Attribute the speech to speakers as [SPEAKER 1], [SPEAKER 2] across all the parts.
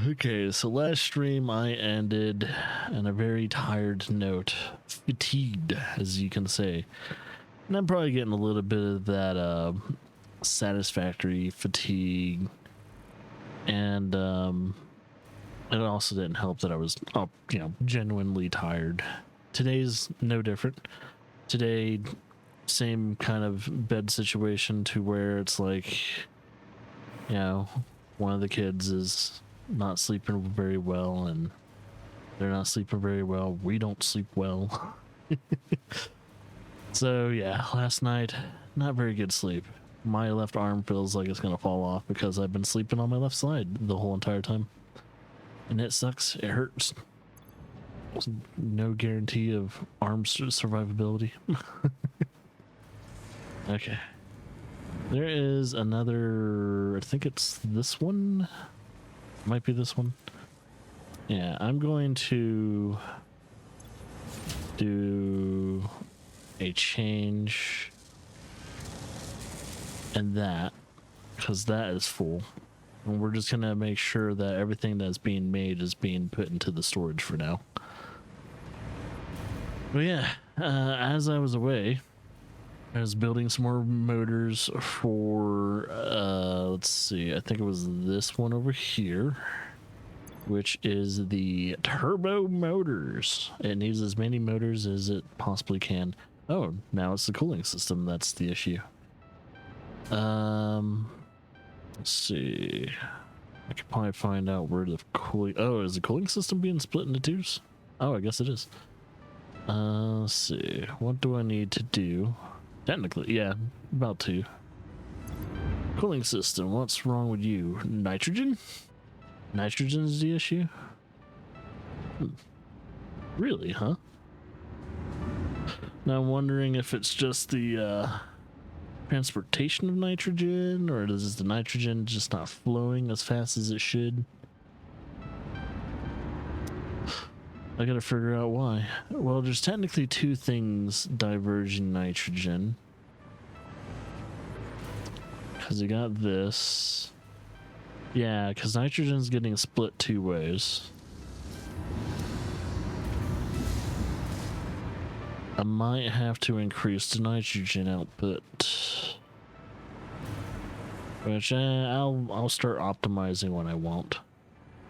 [SPEAKER 1] Okay, so last stream I ended on a very tired note. Fatigued, as you can say. And I'm probably getting a little bit of that satisfactory fatigue. And it also didn't help that I was genuinely tired. Today's no different. Today, same kind of bed situation to where it's like, one of the kids is not sleeping very well, and they're not sleeping very well. We don't sleep well. So yeah, last night, not very good sleep. My left arm feels like it's gonna fall off because I've been sleeping on my left side the whole entire time. And it sucks. It hurts. There's no guarantee of arm survivability. Okay. There is another, I think it's this one. Might be this one. Yeah, I'm going to do a change in that, because that is full. And we're just gonna make sure that everything that's being made is being put into the storage for now. But yeah, as I was away, I was building some more motors for, let's see, I think it was this one over here, which is the turbo motors. It needs as many motors as it possibly can. Oh, now it's the cooling system that's the issue. Let's see. I could probably find out where the cooling... Oh, is the cooling system being split into twos? Oh, I guess it is. Let's see. What do I need to do? Technically, yeah, about to. Cooling system, what's wrong with you? Nitrogen? Nitrogen is the issue? Really, huh? Now I'm wondering if it's just the transportation of nitrogen, or is the nitrogen just not flowing as fast as it should? I gotta figure out why. Well, there's technically two things diverging nitrogen. Because you got this. Yeah, because nitrogen's getting split two ways. I might have to increase the nitrogen output. Which I'll start optimizing when I want.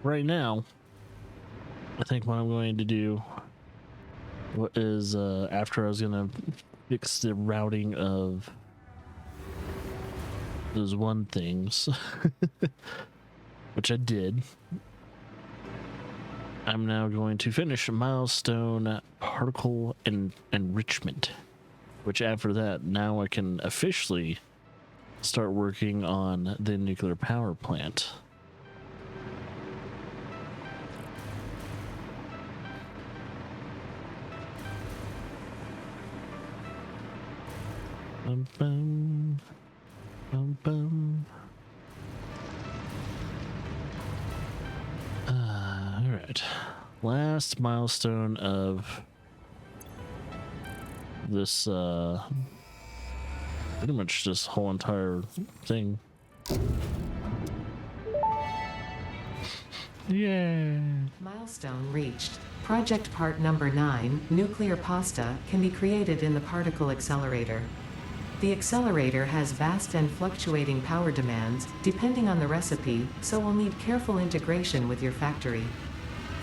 [SPEAKER 1] Right now, I think what I'm going to do is after I was gonna fix the routing of those one things, which I did. I'm now going to finish milestone particle enrichment, which after that, now I can officially start working on the nuclear power plant. Bum, bum, bum, bum. All right, last milestone of this pretty much this whole entire thing. Yay!
[SPEAKER 2] Milestone reached. Project part number 9, nuclear pasta, can be created in the particle accelerator. The accelerator has vast and fluctuating power demands, depending on the recipe, so will need careful integration with your factory.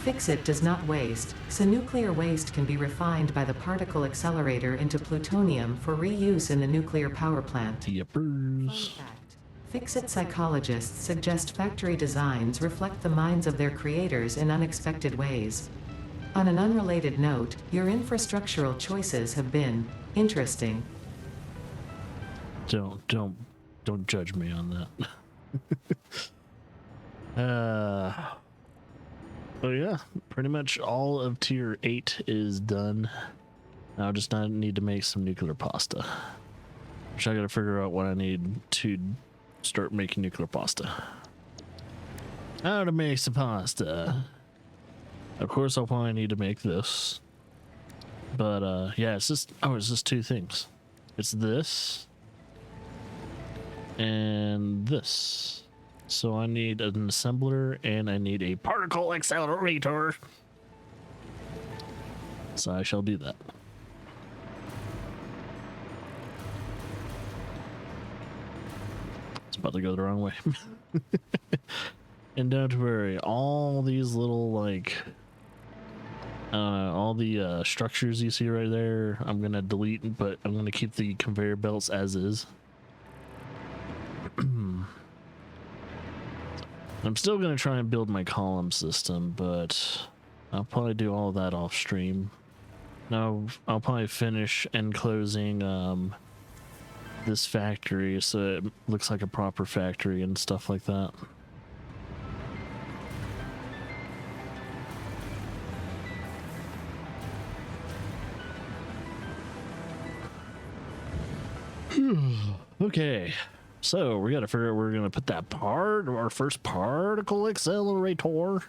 [SPEAKER 2] Fix-It does not waste, so nuclear waste can be refined by the particle accelerator into plutonium for reuse in the nuclear power plant.
[SPEAKER 1] Yippers.
[SPEAKER 2] Fun fact. Fix-It psychologists suggest factory designs reflect the minds of their creators in unexpected ways. On an unrelated note, your infrastructural choices have been interesting.
[SPEAKER 1] Don't judge me on that. Oh yeah, pretty much all of tier 8 is done. Now I just need to make some nuclear pasta, which I gotta figure out what I need to start making nuclear pasta. How to make some pasta. Of course I'll probably need to make this, but yeah, it's just two things. It's this and this. So I need an assembler and I need a particle accelerator. So I shall do that. It's about to go the wrong way. And don't worry, all these little like all the structures you see right there, I'm gonna delete, but I'm gonna keep the conveyor belts as is. I'm still gonna try and build my column system, but I'll probably do all of that off stream. No, I'll probably finish enclosing this factory so it looks like a proper factory and stuff like that. Okay, so we gotta figure out where we're gonna put that our first particle accelerator.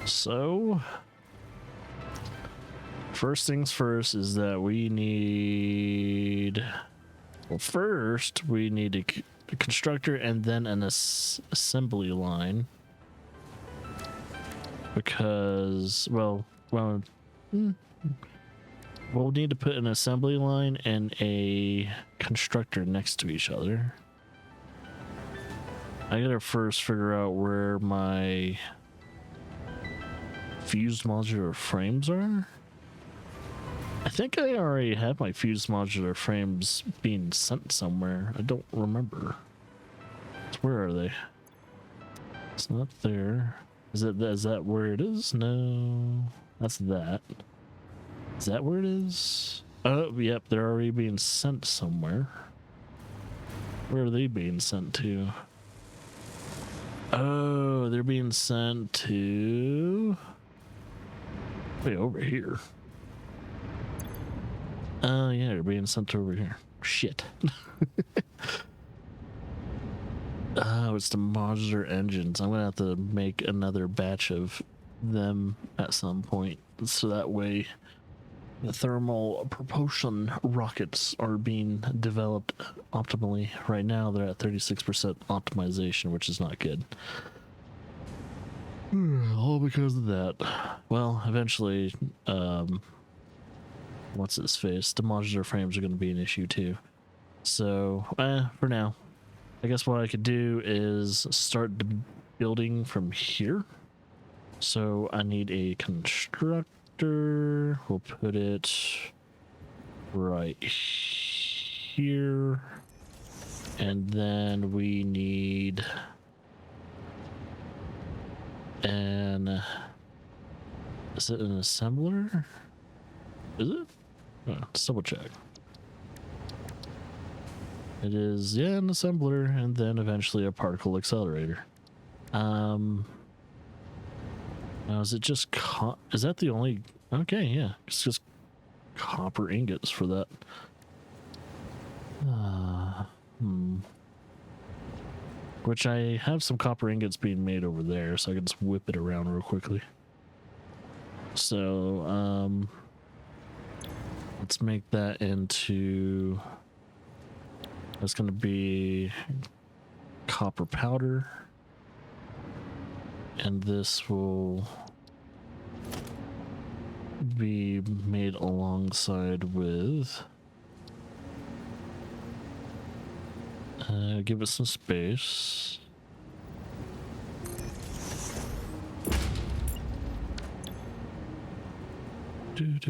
[SPEAKER 1] So first things first is that we need, well, first we need a constructor and then an assembly line, because we'll need to put an assembly line and a constructor next to each other. I gotta first figure out where my fused modular frames are. I think I already have my fused modular frames being sent somewhere. I don't remember. Where are they? It's not there. Is that where it is? No, that's that. Is that where it is? Oh, yep, they're already being sent somewhere. Where are they being sent to? Oh, they're being sent to... way over here. Oh, yeah, they're being sent over here. Shit. Oh, it's the modular engines. I'm gonna have to make another batch of them at some point, so that way the thermal propulsion rockets are being developed optimally. Right now, they're at 36% optimization, which is not good. All because of that. Well, eventually, what's its face? The modular frames are going to be an issue too. So, for now, I guess what I could do is start building from here. So I need a constructor. We'll put it right here. And then we need an... is it an assembler? Is it? Oh, let's double check. It is, yeah, an assembler, and then eventually a particle accelerator. Now, is it just is that the only... okay, yeah, it's just copper ingots for that. Which I have some copper ingots being made over there, so I can just whip it around real quickly. So, let's make that into... that's going to be copper powder. And this will be made alongside with... give it some space. And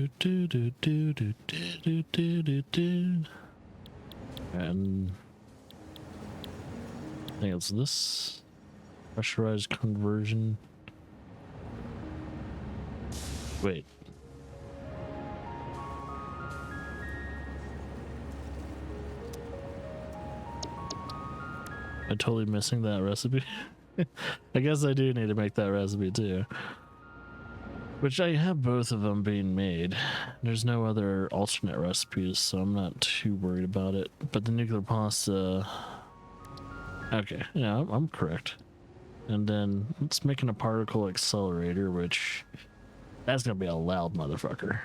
[SPEAKER 1] I think it's this pressurized conversion. Wait. I'm totally missing that recipe. I guess I do need to make that recipe too. Which I have both of them being made. There's no other alternate recipes, so I'm not too worried about it. But the nuclear pasta... okay, yeah, I'm correct. And then let's make a particle accelerator, which... that's gonna be a loud motherfucker.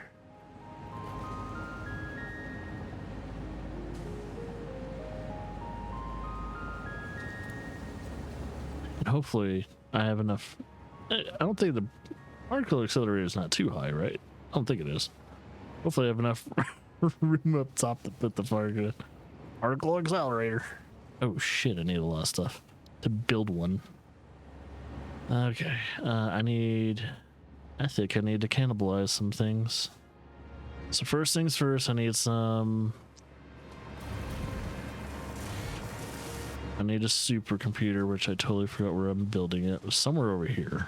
[SPEAKER 1] hopefully I have enough. I don't think the particle accelerator is not too high, right? I don't think it is. Hopefully I have enough room up top to put the particle accelerator. Oh shit, I need a lot of stuff to build one. Okay, I think I need to cannibalize some things. So first things first, I need a supercomputer, which I totally forgot where I'm building it. It was somewhere over here.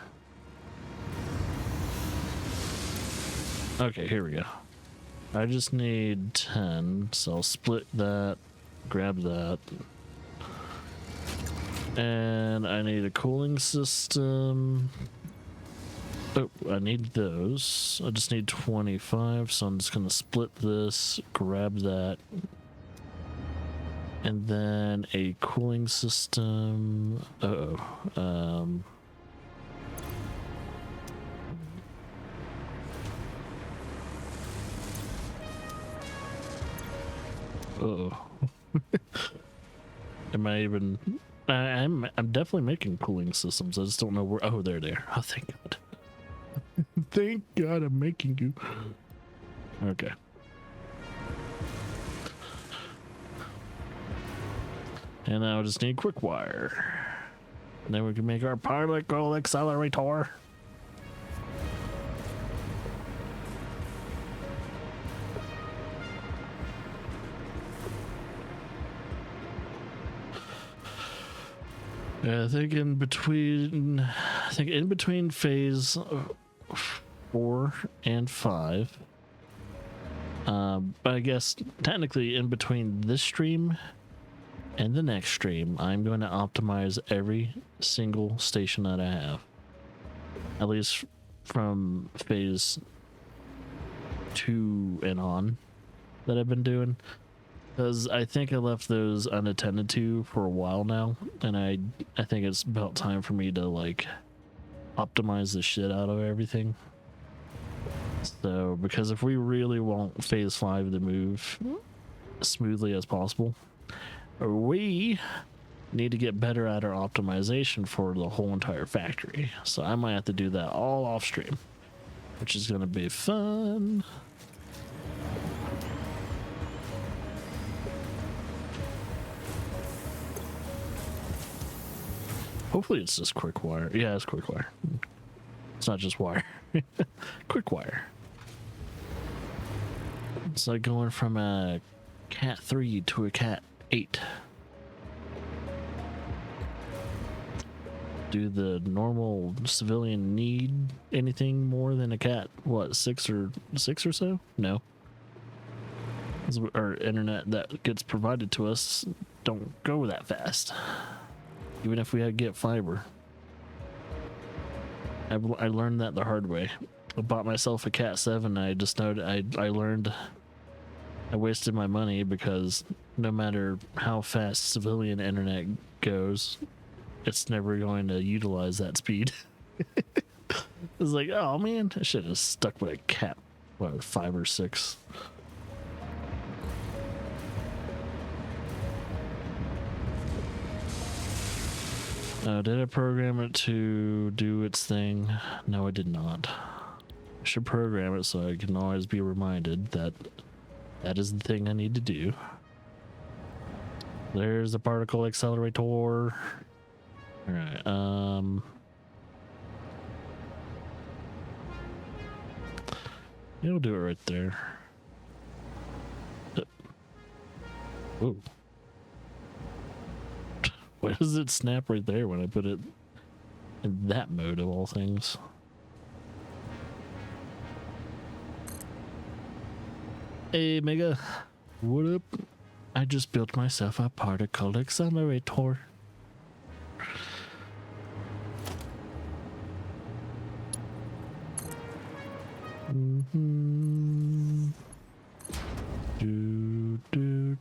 [SPEAKER 1] Okay, here we go. I just need 10, so I'll split that, grab that. And I need a cooling system. Oh, I need those. I just need 25, so I'm just gonna split this, grab that. And then a cooling system. Uh-oh. Uh-oh. Am I even... I'm definitely making cooling systems. I just don't know where... Oh, there they are. Oh, thank God. Thank God I'm making you. Okay. And now I just need quick wire. And then we can make our particle accelerator. I think in between phase 4 and 5. But I guess technically in between this stream and the next stream, I'm going to optimize every single station that I have. At least from phase 2 and on that I've been doing. Because I think I left those unattended to for a while now, and I think it's about time for me to like optimize the shit out of everything. So, because if we really want phase 5 to move smoothly as possible, we need to get better at our optimization for the whole entire factory. So I might have to do that all off stream, which is going to be fun. Hopefully it's just quick wire. Yeah, it's quick wire. It's not just wire. Quick wire. It's like going from a Cat 3 to a Cat 8. Do the normal civilian need anything more than a Cat, what, 6 or so? No. Our internet that gets provided to us don't go that fast. Even if we had to get fiber. I learned that the hard way. I bought myself a Cat 7. I just noted I learned I wasted my money because no matter how fast civilian internet goes, it's never going to utilize that speed. It's like, oh man, I should have stuck with a Cat, what, 5 or 6. Did I program it to do its thing? No, I did not. I should program it so I can always be reminded that that is the thing I need to do. There's the particle accelerator. Alright, it'll do it right there. Ooh. Why does it snap right there when I put it in that mode of all things? Hey, Mega. What up? I just built myself a particle accelerator.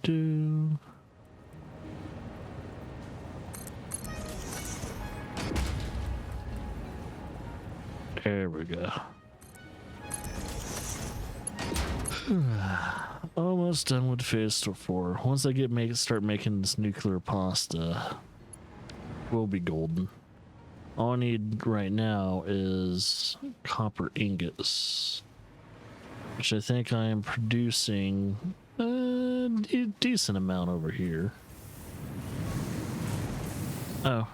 [SPEAKER 1] Do. There we go. Almost done with phase 4. Once I start making this nuclear pasta, we'll be golden. all I need right now is copper ingots, which I think I am producing a decent amount over here. Oh,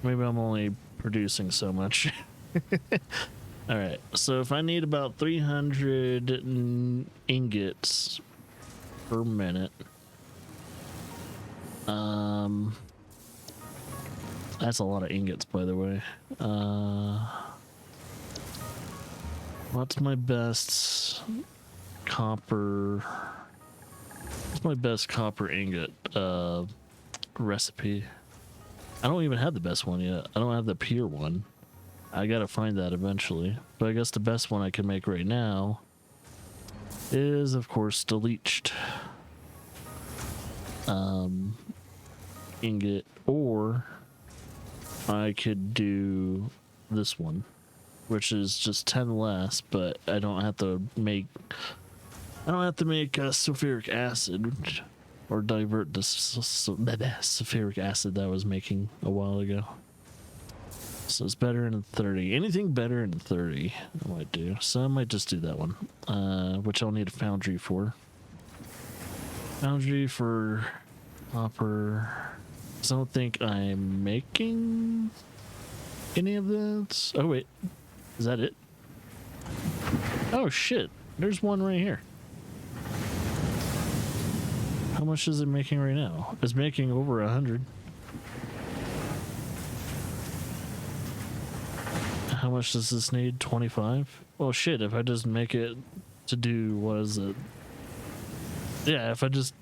[SPEAKER 1] maybe I'm only producing so much. All right, so if I need about 300 ingots per minute, that's a lot of ingots, by the way. What's my best copper? What's my best copper ingot recipe? I don't even have the best one yet. I don't have the pure one. I gotta find that eventually. But I guess the best one I can make right now is, of course, the leached ingot, or I could do this one, which is just 10 less, but I don't have to make sulfuric acid or divert the sulfuric acid that I was making a while ago. So it's better in 30. Anything better in 30 I might do. So I might just do that one, which I'll need a foundry for. Foundry for copper. I don't think I'm making any of that. Oh wait, is that it? Oh shit, there's one right here. How much is it making right now? It's making over 100. How much does this need? 25? Well shit, if I just make it to do, what is it? Yeah, if I just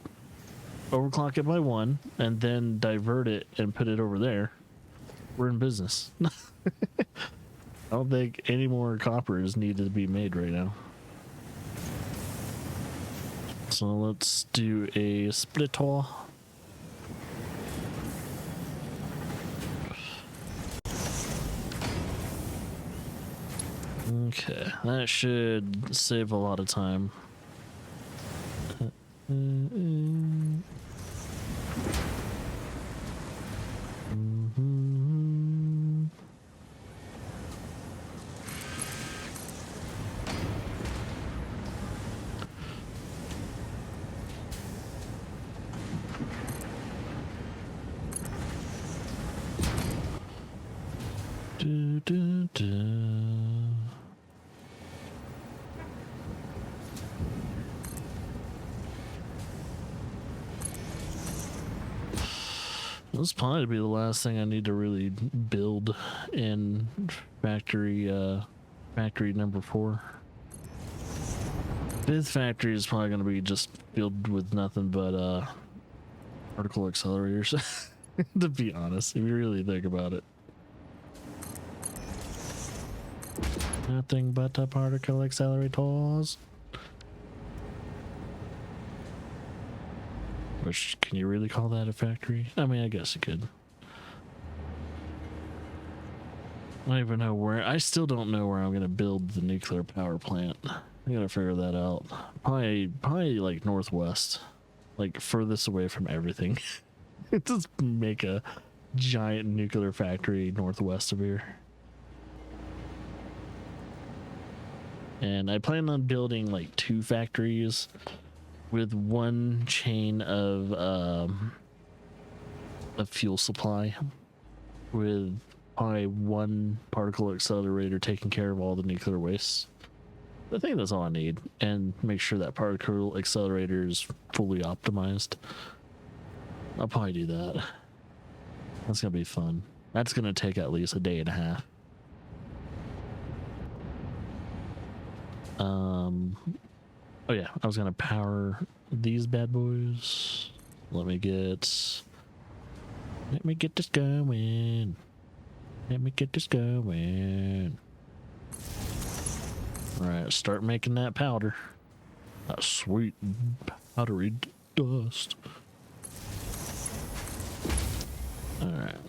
[SPEAKER 1] overclock it by 1 and then divert it and put it over there, we're in business. I don't think any more copper is needed to be made right now. So let's do a splitter. Okay, that should save a lot of time. Do, do, do. This is probably be the last thing I need to really build in factory number 4. Fifth factory is probably going to be just filled with nothing but particle accelerators. To be honest, if you really think about it, nothing but the particle accelerators. Which, can you really call that a factory? I mean, I guess you could. I don't even know where. I still don't know where I'm gonna build the nuclear power plant. I gotta figure that out. Probably like northwest, like furthest away from everything. Just make a giant nuclear factory northwest of here. And I plan on building like 2 factories with 1 chain of a fuel supply, with probably 1 particle accelerator taking care of all the nuclear waste. I think that's all I need, and make sure that particle accelerator is fully optimized. I'll probably do that. That's gonna be fun. That's gonna take at least a day and a half. Oh yeah, I was gonna power these bad boys. Let me get this going. Let me get this going. Alright, start making that powder. That sweet powdery dust. Alright.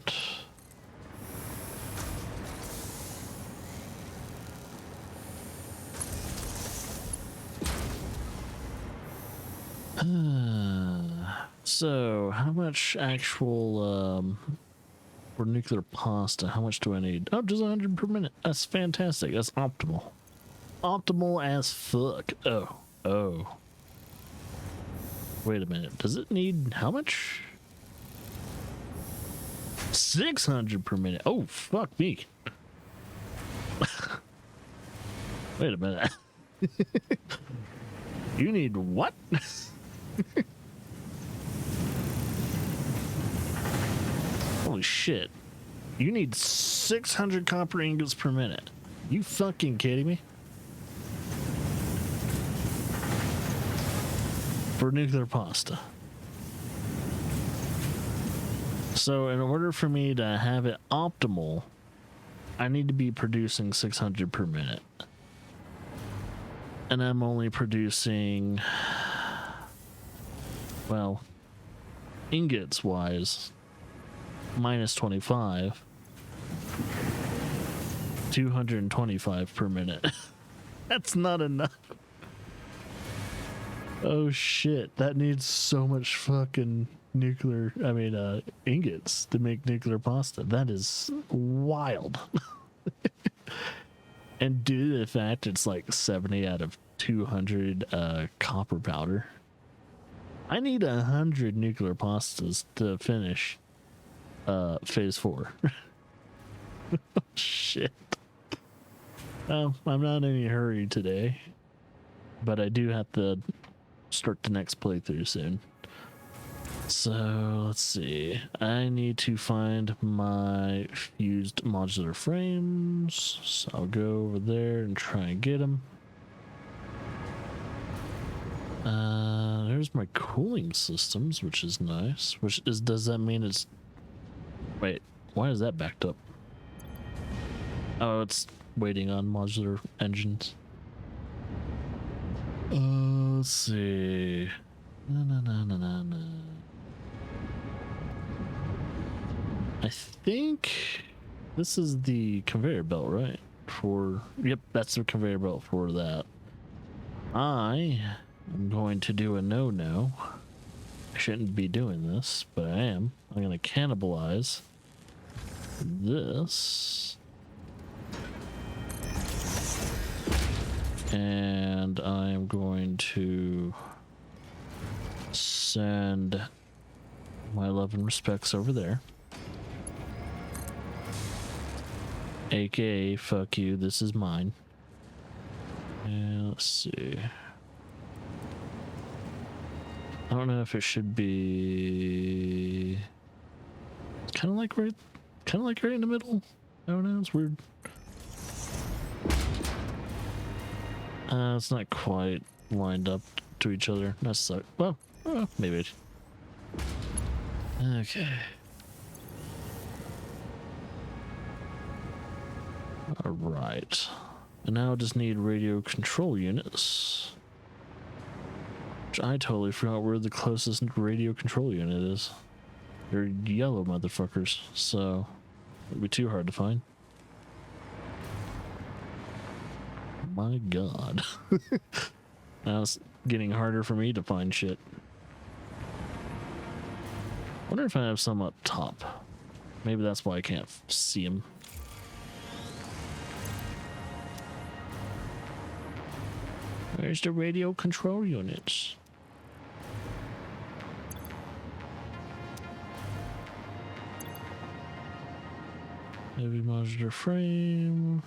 [SPEAKER 1] So, how much actual For nuclear pasta, how much do I need? Oh, just 100 per minute. That's fantastic. That's optimal. Optimal as fuck. Oh. Wait a minute. Does it need how much? 600 per minute. Oh, fuck me. Wait a minute. You need what? Holy shit. You need 600 copper ingots per minute. You fucking kidding me? For nuclear pasta. So in order for me to have it optimal, I need to be producing 600 per minute. And I'm only producing, well, ingots wise, minus 25. 225 per minute. That's not enough. Oh shit, that needs so much fucking ingots to make nuclear pasta. That is wild. And due to the fact it's like 70 out of 200 copper powder, I need 100 nuclear pastas to finish phase 4. Shit. Well, I'm not in any hurry today, but I do have to start the next playthrough soon. So let's see. I need to find my fused modular frames. So I'll go over there and try and get them. There's my cooling systems, which is nice. Does that mean it's... Wait, why is that backed up? Oh, it's waiting on modular engines. Let's see. No. I think this is the conveyor belt, right? Yep, that's the conveyor belt for that. I am going to do a no-no. I shouldn't be doing this, but I am. I'm going to cannibalize this. And I am going to send my love and respects over there. AKA, fuck you, this is mine. And let's see. I don't know if it should be... It's kind of like right in the middle. I don't know, it's weird. It's not quite lined up to each other. That sucks. Well, maybe. Okay. Alright. And now I just need radio control units. Which I totally forgot where the closest radio control unit is. They're yellow motherfuckers, so it'd be too hard to find. My god. Now it's getting harder for me to find shit. Wonder if I have some up top. Maybe that's why I can't see them. Where's the radio control units? Heavy modular frame.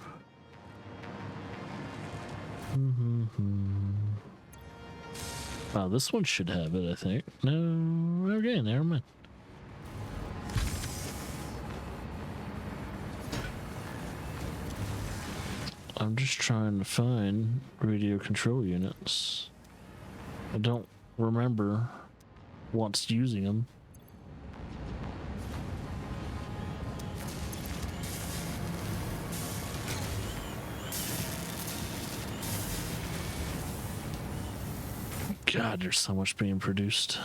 [SPEAKER 1] Wow, this one should have it, I think. No, okay, never mind. I'm just trying to find radio control units. I don't remember what's using them. God, there's so much being produced.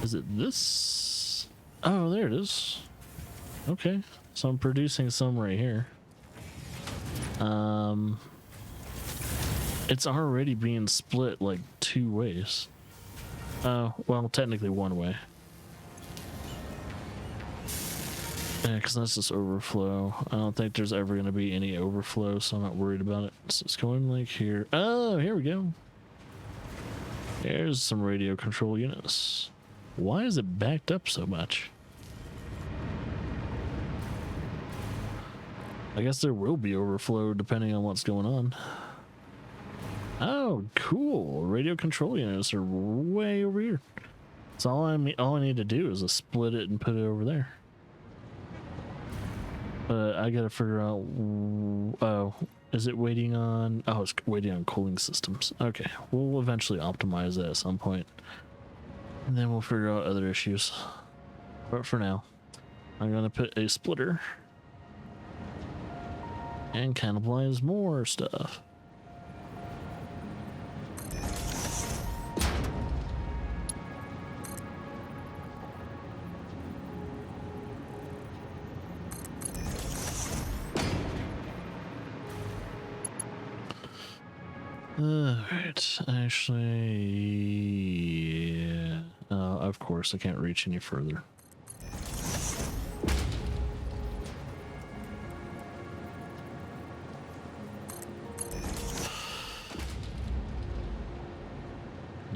[SPEAKER 1] Is it this? Oh, there it is. Okay, so I'm producing some right here. It's already being split like 2 ways. Well, technically 1 way. Yeah, because that's just overflow. I don't think there's ever going to be any overflow, so I'm not worried about it. So it's going like here. Oh, here we go. There's some radio control units. Why is it backed up so much? I guess there will be overflow depending on what's going on. Oh, cool. Radio control units are way over here. So all I need to do is split it and put it over there. But I gotta figure out. Oh, is it waiting on? Oh, it's waiting on cooling systems. Okay, we'll eventually optimize that at some point, and then we'll figure out other issues. But for now, I'm gonna put a splitter and cannibalize more stuff. Alright, actually, yeah. Of course, I can't reach any further.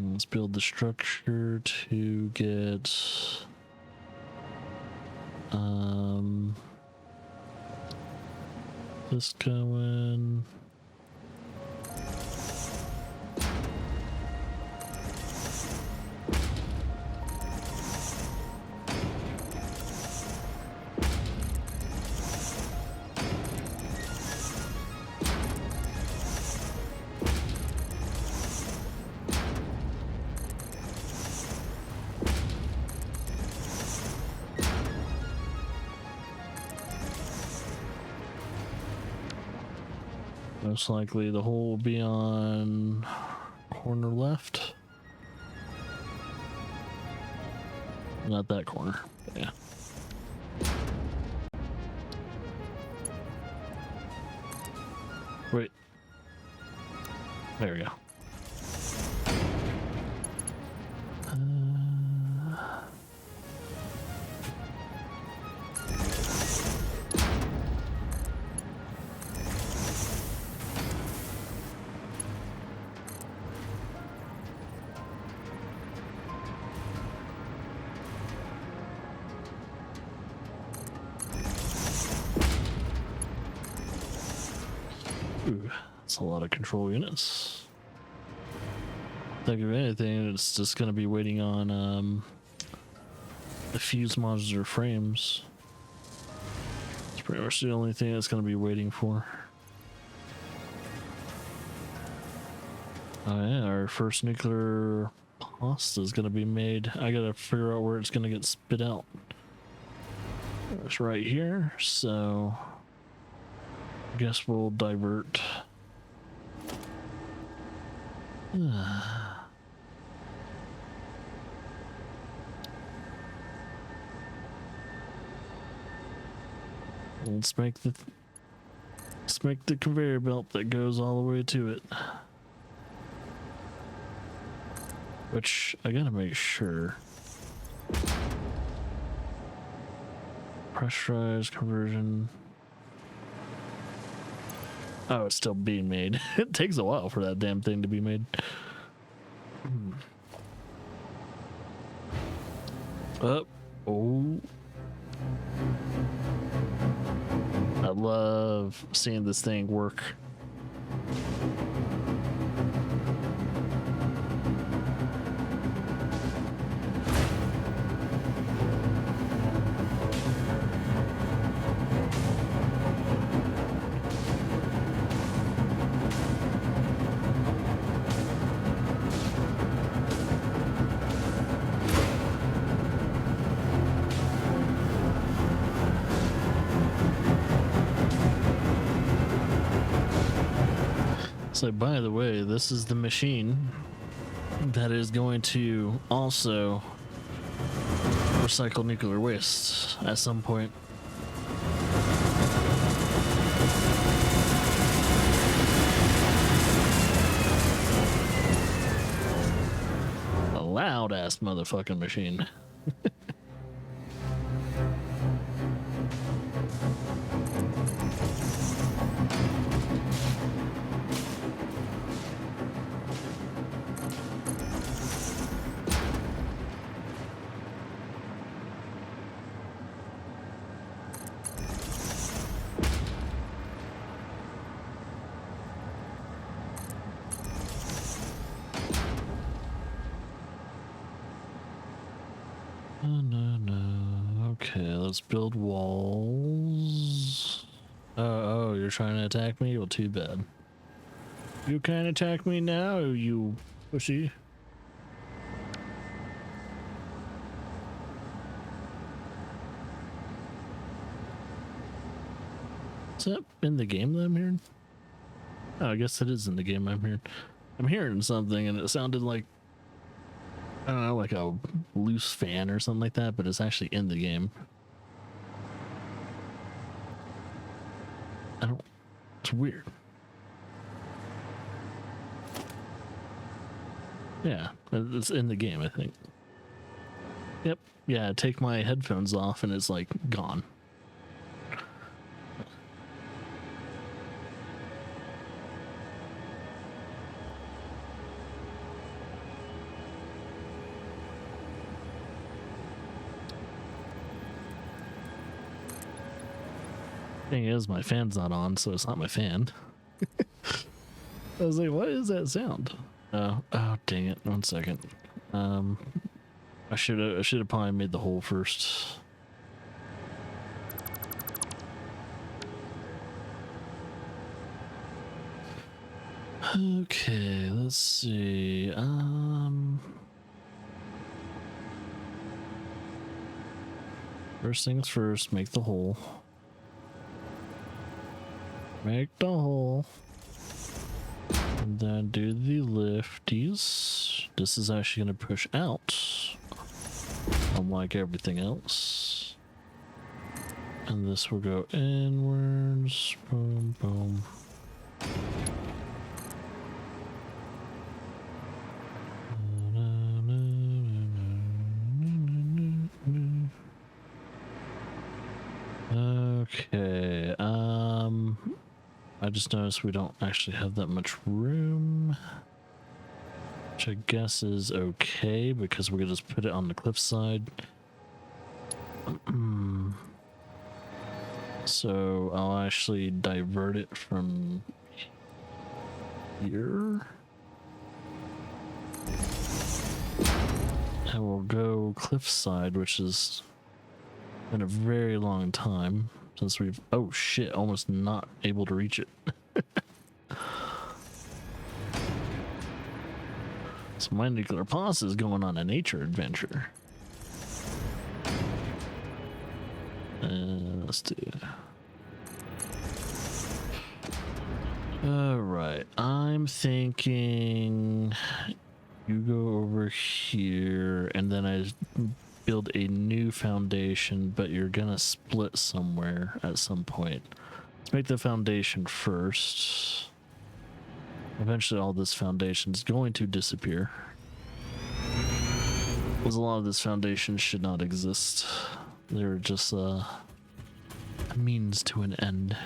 [SPEAKER 1] Let's build the structure to get this going. Most likely the hole will be on corner left. Not that corner, yeah. Wait. There we go. Ooh, that's a lot of control units. Think of anything, it's just going to be waiting on the fuse modular frames. It's pretty much the only thing that's going to be waiting for. Oh yeah, our first nuclear pasta is going to be made. I got to figure out where it's going to get spit out. It's right here, so I guess we'll divert. Let's make the conveyor belt that goes all the way to it. Which I gotta make sure. Pressurized conversion. Oh, it's still being made. It takes a while for that damn thing to be made. Oh. I love seeing this thing work. So, by the way, this is the machine that is going to also recycle nuclear waste at some point. A loud ass motherfucking machine. Okay, let's build walls. Oh, you're trying to attack me? Well, too bad. You can't attack me now, you pussy. Is that in the game that I'm hearing? Oh, I guess it is in the game I'm hearing. I'm hearing something and it sounded like, I don't know, like a loose fan or something like that, but it's actually in the game. It's weird. Yeah, it's in the game, I think. Yep. Yeah, take my headphones off and it's like gone. Thing is, my fan's not on, so it's not my fan. I was like, what is that sound? Oh, dang it. 1 second. I should have probably made the hole first. Okay, let's see. First things first, make the hole. Make the hole. And then do the lifties. This is actually going to push out, unlike everything else. And this will go inwards. Boom, boom. Okay, I just noticed we don't actually have that much room, which I guess is okay because we're gonna just put it on the cliffside. So I'll actually divert it from here. And we'll go cliffside, which is been a very long time since we've, oh shit, almost not able to reach it. So my nuclear pasta is going on a nature adventure. Let's do it. All right, I'm thinking you go over here and then I build a new foundation, but you're gonna split somewhere at some point. Let's make the foundation first. Eventually all this foundation is going to disappear, because a lot of this foundation should not exist. They're just a means to an end.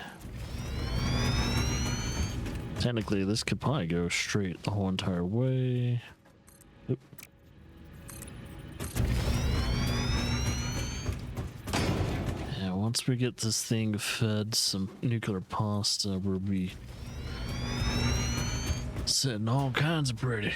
[SPEAKER 1] Technically this could probably go straight the whole entire way. Oop. Once we get this thing fed some nuclear pasta, we'll be sitting all kinds of pretty.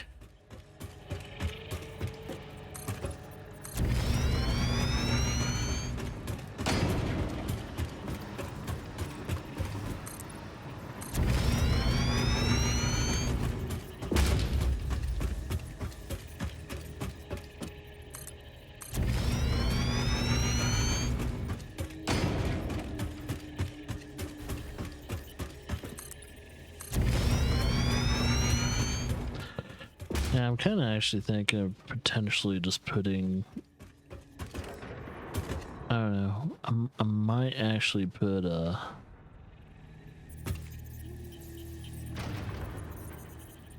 [SPEAKER 1] Yeah, I'm kind of actually thinking of potentially just putting, I don't know, I might actually put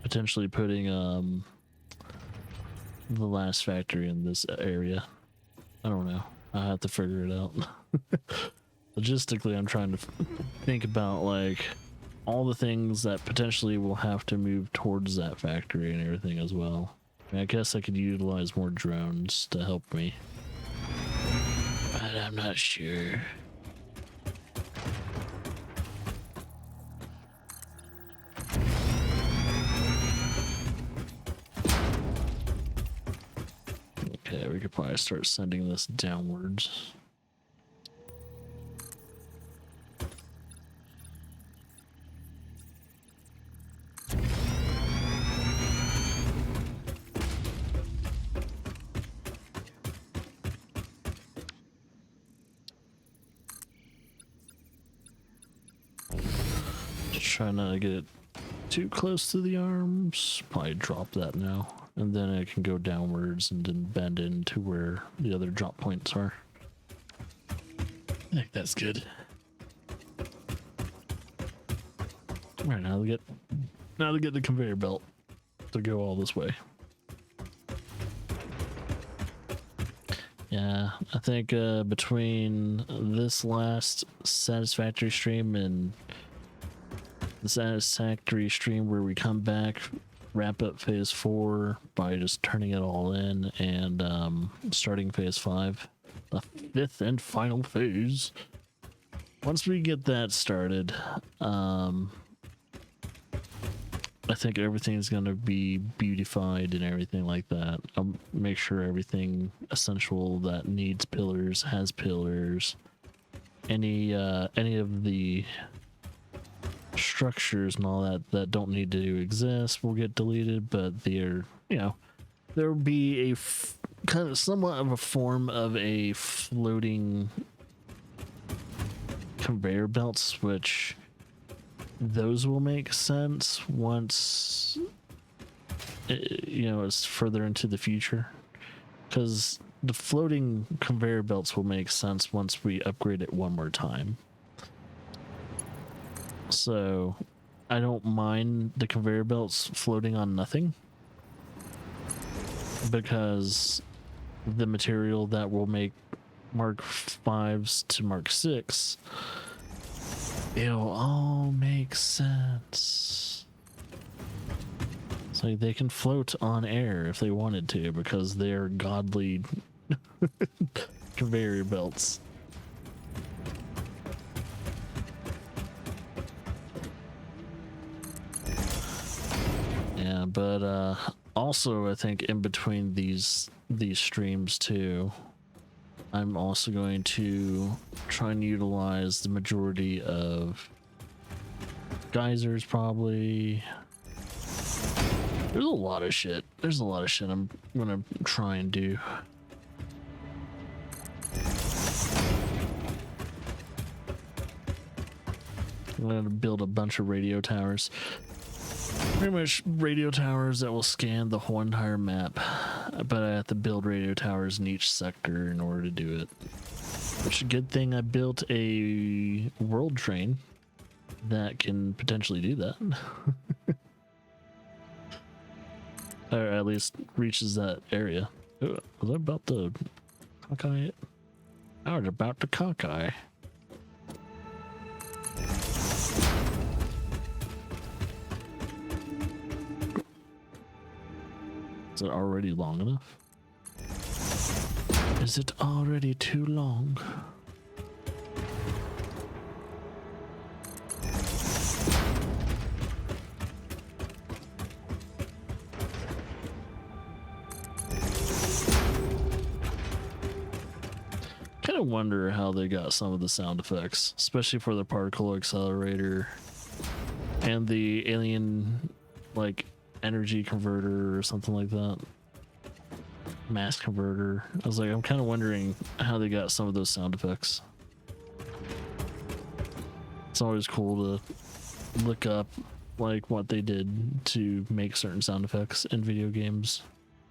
[SPEAKER 1] potentially putting the last factory in this area. I don't know, I have to figure it out. Logistically, I'm trying to think about like all the things that potentially will have to move towards that factory and everything as well. I mean, I guess I could utilize more drones to help me, but I'm not sure. Okay, we could probably start sending this downwards. try not to get it too close to the arms. Probably drop that now. And then it can go downwards and then bend into where the other drop points are. I think that's good. All right, now to get the conveyor belt to go all this way. Yeah, I think between this last Satisfactory stream and the Satisfactory stream where we come back, wrap up phase 4 by just turning it all in and starting phase 5, the 5th and final phase. Once we get that started, I think everything's going to be beautified and everything like that. I'll make sure everything essential that needs pillars has pillars. Any of the structures and all that don't need to exist will get deleted, but they're, you know, there will be a kind of somewhat of a form of a floating conveyor belts, which those will make sense once you know, it's further into the future, because the floating conveyor belts will make sense once we upgrade it one more time. So I don't mind the conveyor belts floating on nothing, because the material that will make Mark 5s to Mark 6, it'll all make sense. So they can float on air if they wanted to, because they're godly conveyor belts. Yeah, but also I think in between these streams too, I'm also going to try and utilize the majority of geysers, probably. There's a lot of shit. There's a lot of shit I'm gonna try and do. I'm gonna build a bunch of radio towers. Pretty much radio towers that will scan the whole entire map, but I have to build radio towers in each sector in order to do it. Which is a good thing I built a world train that can potentially do that. Or at least reaches that area. Ooh, was I about to cockeye it? I was about to cockeye. Is it already long enough? Is it already too long? Kind of wonder how they got some of the sound effects, especially for the particle accelerator and the alien, like, energy converter or something like that. Mass converter. I was like, I'm kind of wondering how they got some of those sound effects. It's always cool to look up like what they did to make certain sound effects in video games,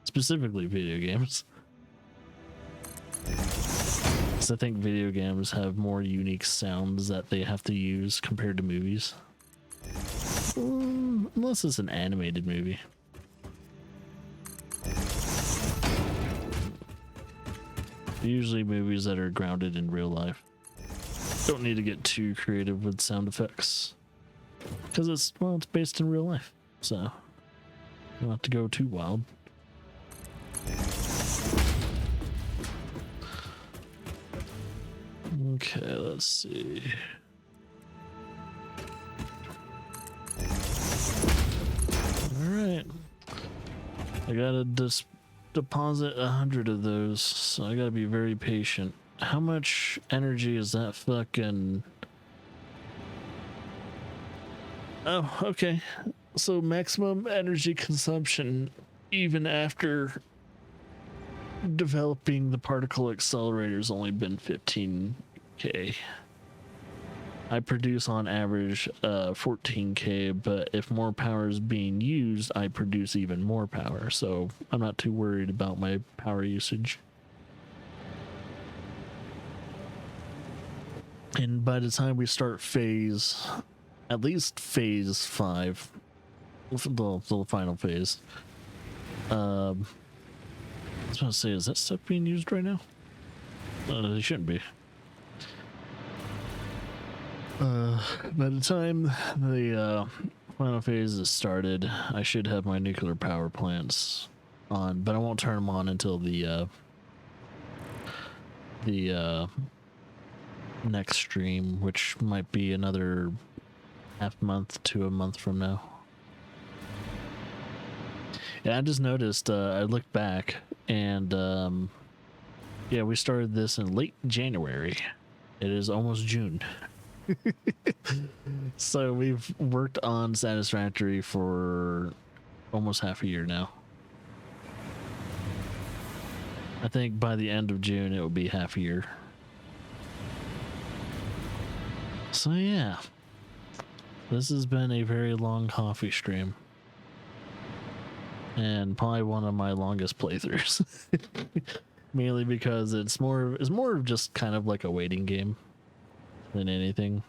[SPEAKER 1] specifically video games. Because I think video games have more unique sounds that they have to use compared to movies. Unless it's an animated movie. Usually movies that are grounded in real life don't need to get too creative with sound effects, because it's based in real life, so you don't have to go too wild. Okay, let's see. Alright. I gotta deposit 100 of those, so I gotta be very patient. How much energy is that fucking... Oh, okay. So maximum energy consumption even after developing the particle accelerator has only been 15k. I produce on average 14K, but if more power is being used, I produce even more power. So I'm not too worried about my power usage. And by the time we start at least phase 5, the final phase, I was going to say, is that stuff being used right now? It shouldn't be. By the time the final phase is started, I should have my nuclear power plants on, but I won't turn them on until the next stream, which might be another half month to a month from now. Yeah, I just noticed, I looked back, and yeah, we started this in late January. It is almost June. So we've worked on Satisfactory for almost half a year now. I think by the end of June it will be half a year. So yeah, this has been a very long coffee stream. And probably one of my longest playthroughs. Mainly because it's more of just kind of like a waiting game than anything.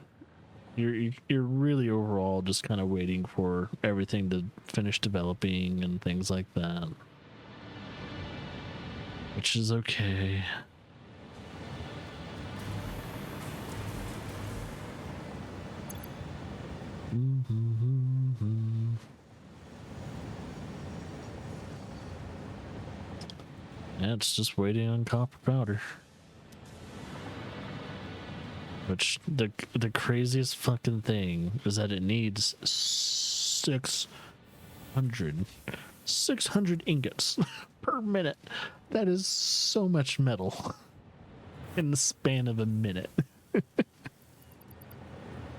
[SPEAKER 1] You're really overall just kind of waiting for everything to finish developing and things like that, which is okay. Yeah, it's just waiting on copper powder. Which the craziest fucking thing is that it needs 600 ingots per minute. That is so much metal in the span of a minute.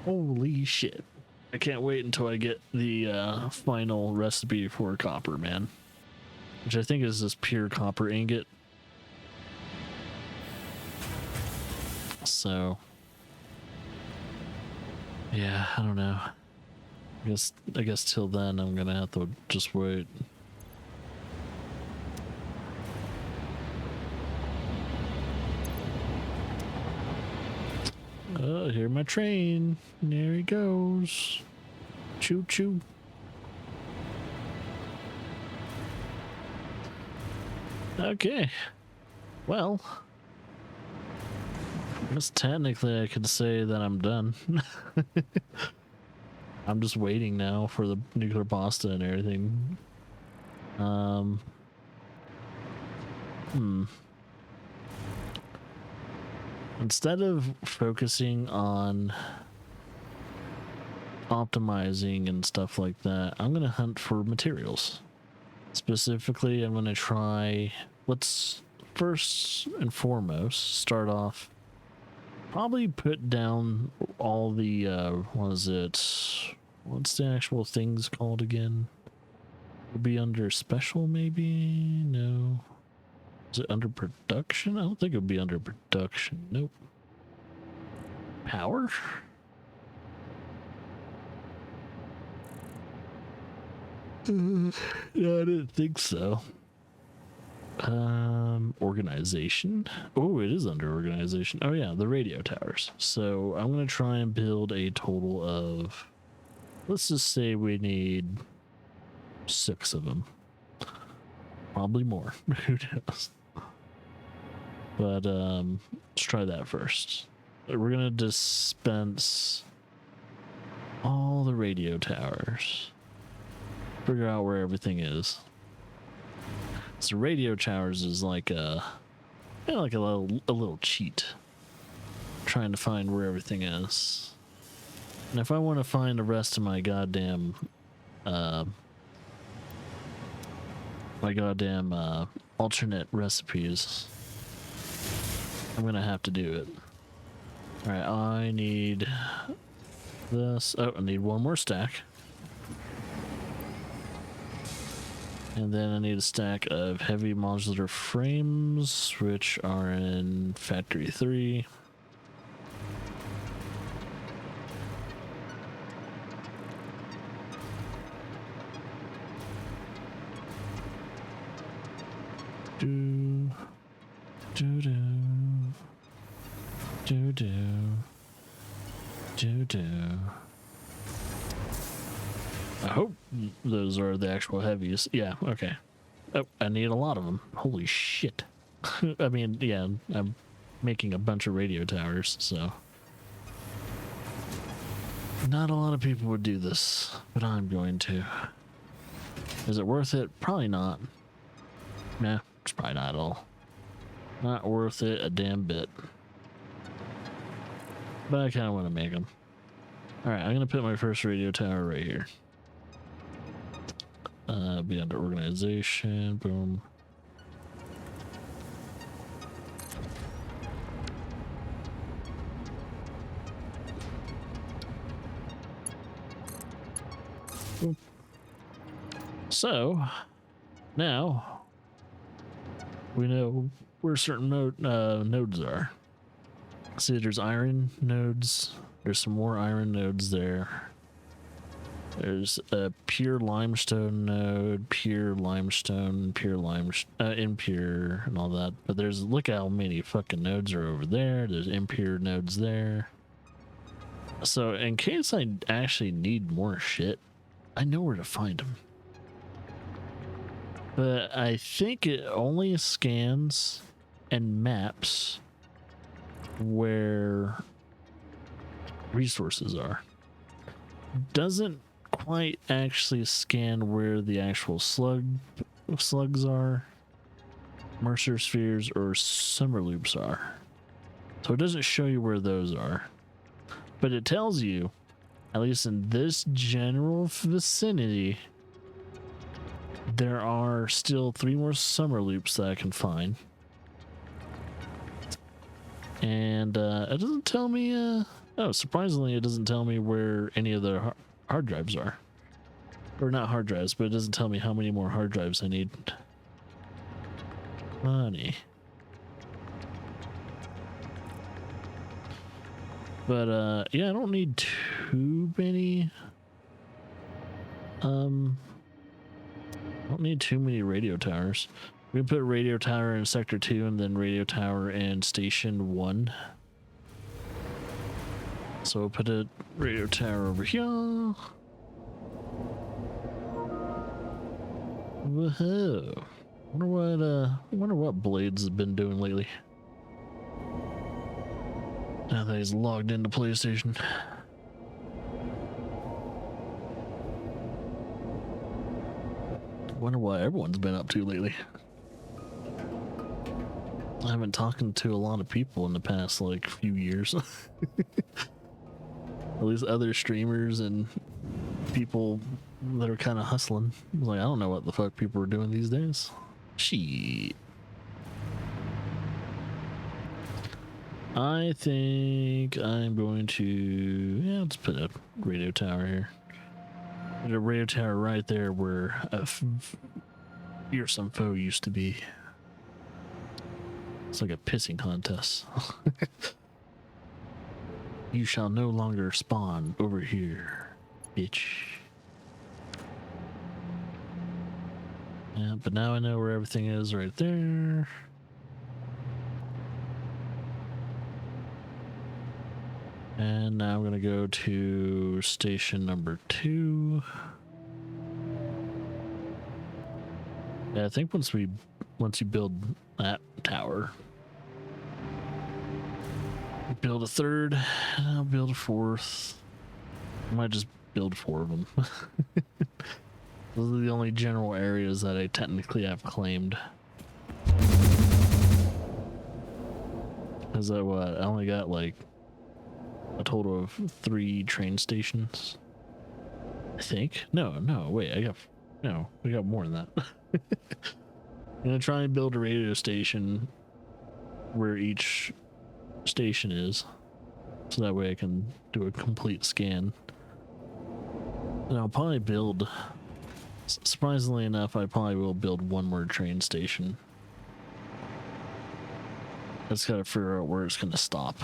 [SPEAKER 1] Holy shit. I can't wait until I get the final recipe for copper, man. Which I think is this pure copper ingot. So yeah, I don't know. I guess till then I'm gonna have to just wait. Oh, here my train. There he goes. Choo choo. Okay. Well, I guess technically I could say that I'm done. I'm just waiting now for the nuclear pasta and everything. Instead of focusing on optimizing and stuff like that, I'm gonna hunt for materials. Specifically, I'm gonna try, let's first and foremost start off, probably put down all the, what's the actual things called again? Would be under special, maybe? No. Is it under production? I don't think it would be under production. Nope. Power? No, I didn't think so. Organization. Oh, it is under organization. Oh yeah, the radio towers. So I'm gonna try and build a total of, let's just say we need 6 of them. Probably more. Who knows? But let's try that first. We're gonna dispense all the radio towers. Figure out where everything is. So radio towers is like a, like a little cheat. Trying to find where everything is. And if I want to find the rest of my goddamn alternate recipes, I'm gonna have to do it. Alright, I need this. Oh, I need one more stack. And then I need a stack of heavy modular frames, which are in Factory 3. Do do do do do do. I hope those are the actual heaviest. Yeah, okay. Oh, I need a lot of them. Holy shit. I mean, yeah, I'm making a bunch of radio towers, so. Not a lot of people would do this, but I'm going to. Is it worth it? Probably not. Nah, it's probably not at all. Not worth it a damn bit. But I kind of want to make them. Alright, I'm going to put my first radio tower right here. Be under organization. Boom. Boom. So, now we know where certain nodes are. See, there's iron nodes. There's some more iron nodes there. There's a pure limestone node, pure limestone, impure, and all that. But there's, look how many fucking nodes are over there. There's impure nodes there. So in case I actually need more shit, I know where to find them. But I think it only scans and maps where resources are. Doesn't quite actually scan where the actual slugs are, Mercer spheres, or summer loops are. So it doesn't show you where those are. But it tells you, at least in this general vicinity, there are still 3 more summer loops that I can find. And it doesn't tell me, oh, surprisingly, it doesn't tell me where any of the hard drives are. Or not hard drives, but it doesn't tell me how many more hard drives I need. Funny. But, yeah, I don't need too many, I don't need too many radio towers. We can put radio tower in sector 2 and then radio tower in station 1. So we'll put a radio tower over here. Woohoo! Wonder what Blades has been doing lately. Now that he's logged into PlayStation. Wonder what everyone's been up to lately. I haven't talked to a lot of people in the past like few years. At least other streamers and people that are kind of hustling. Like, I don't know what the fuck people are doing these days. Shit. I think I'm going to, yeah, let's put a radio tower here. Put a radio tower right there where a fearsome foe used to be. It's like a pissing contest. You shall no longer spawn over here, bitch. Yeah, but now I know where everything is right there. And now I'm gonna go to station number 2. Yeah, I think once you build that tower, build a 3rd, and I'll build a 4th. I might just build 4 of them. Those are the only general areas that I technically have claimed. Is that what? I only got like a total of 3 train stations, I think. No, wait, we got more than that. I'm gonna try and build a radio station where each station is, so that way I can do a complete scan. And I'll probably build, surprisingly enough, I probably will build 1 more train station. I just gotta figure out where it's gonna stop.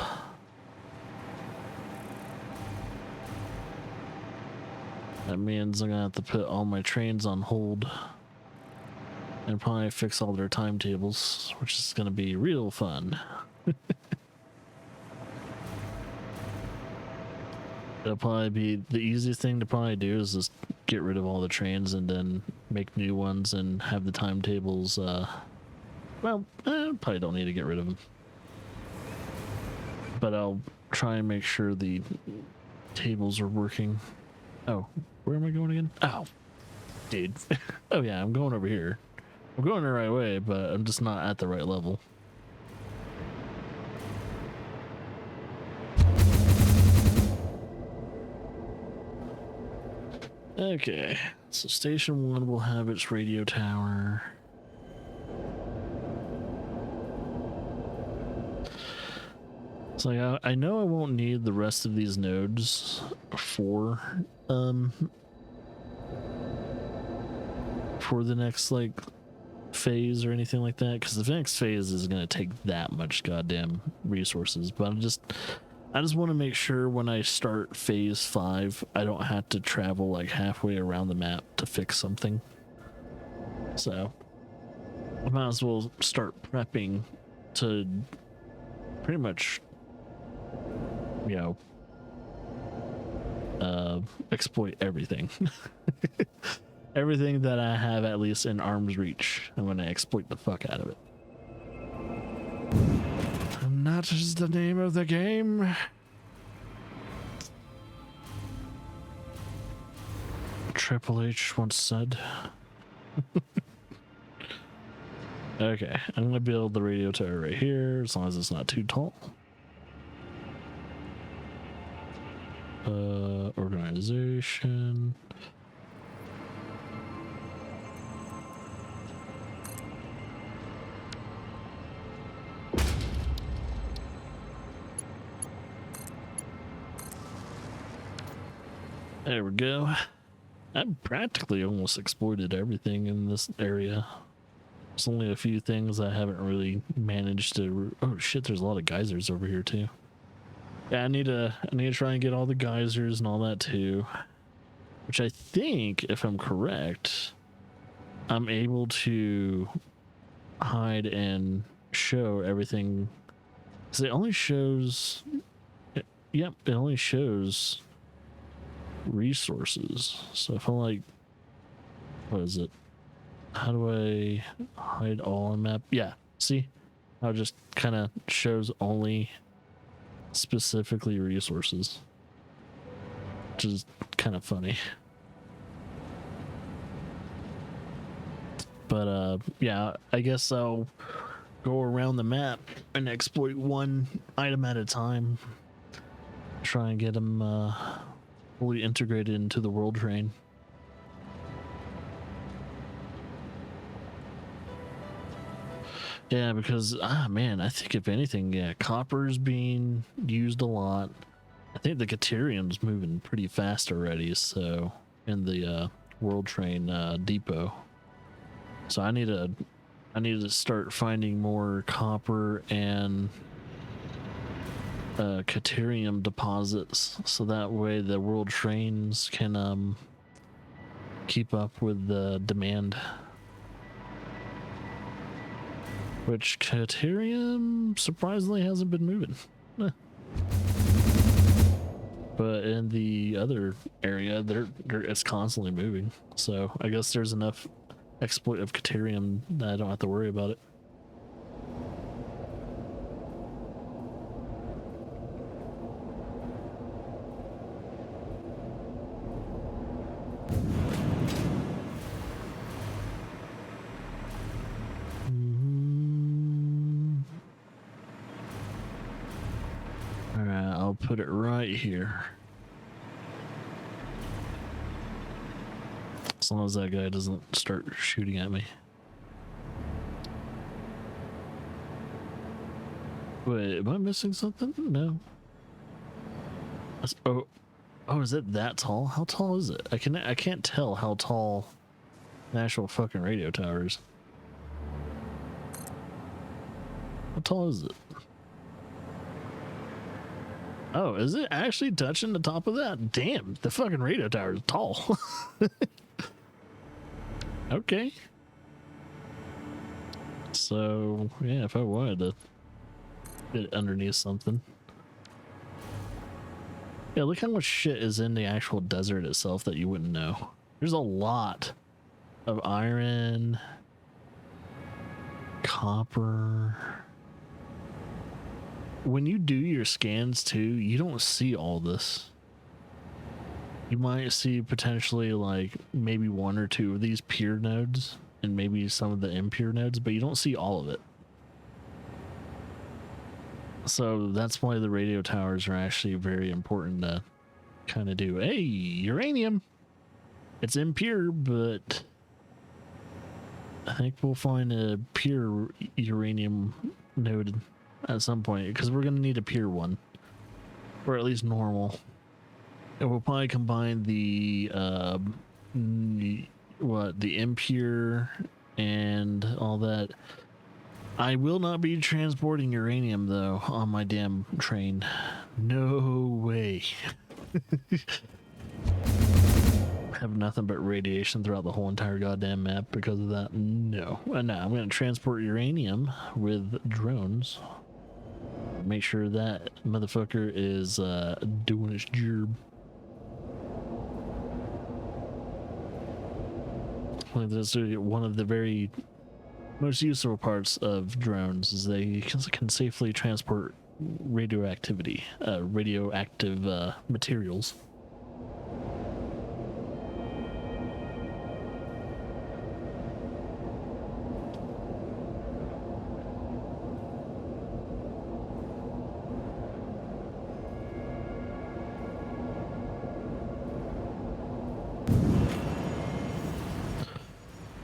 [SPEAKER 1] That means I'm gonna have to put all my trains on hold. and probably fix all their timetables, which is going to be real fun. It'll probably be the easiest thing to probably do is just get rid of all the trains and then make new ones and have the timetables. Probably don't need to get rid of them, but I'll try and make sure the tables are working. Oh, where am I going again? Oh, dude. Oh yeah, I'm going over here. I'm going the right way, but I'm just not at the right level. Okay, so station 1 will have its radio tower. So like, I know I won't need the rest of these nodes for the next like phase or anything like that, because the next phase is going to take that much goddamn resources. But I just want to make sure when I start phase 5 I don't have to travel like halfway around the map to fix something. So I might as well start prepping to pretty much, you know, exploit everything. Everything that I have at least in arm's reach, I'm gonna exploit the fuck out of it. And that is the name of the game. Triple H once said. Okay, I'm gonna build the radio tower right here, as long as it's not too tall. Organization. There we go. I've practically almost exploited everything in this area. There's only a few things I haven't really managed to. Oh shit! There's a lot of geysers over here too. Yeah, I need to try and get all the geysers and all that too. Which I think, if I'm correct, I'm able to hide and show everything. So it only shows. Yep, it only shows resources. So if I'm like, what is it? How do I hide all on map? Yeah, see how it just kind of shows only specifically resources, which is kind of funny. But yeah, I guess I'll go around the map and exploit one item at a time, try and get them fully integrated into the world train. Yeah, because man, I think if anything, yeah, copper's being used a lot. I think the Caterium's moving pretty fast already, so in the world train depot. So I need to start finding more copper and Caterium deposits, so that way the world trains can keep up with the demand. Which Caterium surprisingly hasn't been moving. But in the other area, it's constantly moving. So I guess there's enough exploit of Caterium that I don't have to worry about it. Alright, I'll put it right here. As long as that guy doesn't start shooting at me. Wait, am I missing something? No. Oh, is it that tall? How tall is it? I can't tell how tall the actual fucking radio tower is. How tall is it? Oh, is it actually touching the top of that? Damn, the fucking radio tower is tall. Okay. So yeah, if I wanted to get underneath something. Yeah, look how much shit is in the actual desert itself that you wouldn't know. There's a lot of iron, copper. When you do your scans too, you don't see all this. You might see potentially like maybe one or two of these pure nodes and maybe some of the impure nodes, but you don't see all of it. So that's why the radio towers are actually very important to kind of do. Hey, uranium! It's impure, but I think we'll find a pure uranium node at some point because we're going to need a pure one, or at least normal. And we'll probably combine the impure and all that. I will not be transporting uranium though on my damn train. No way. Have nothing but radiation throughout the whole entire goddamn map because of that. No. No, I'm going to transport uranium with drones. Make sure that motherfucker is doing its job. This is one of the very most useful parts of drones is they can safely transport radioactive materials.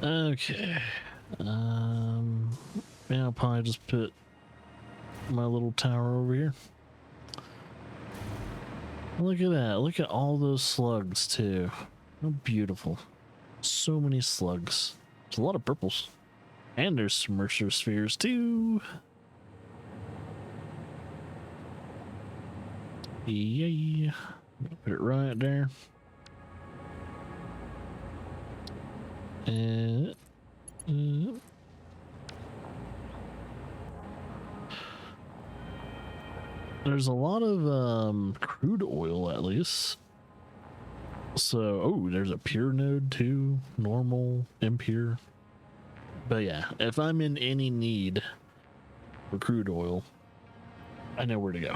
[SPEAKER 1] Okay. Yeah, I'll probably just put my little tower over here. Look at that. Look at all those slugs, too. How beautiful. So many slugs. There's a lot of purples. And there's some Mercer spheres, too. Yay. Put it right there. And there's a lot of crude oil, at least. So, oh, there's a pure node too, normal, impure. But yeah, if I'm in any need for crude oil, I know where to go.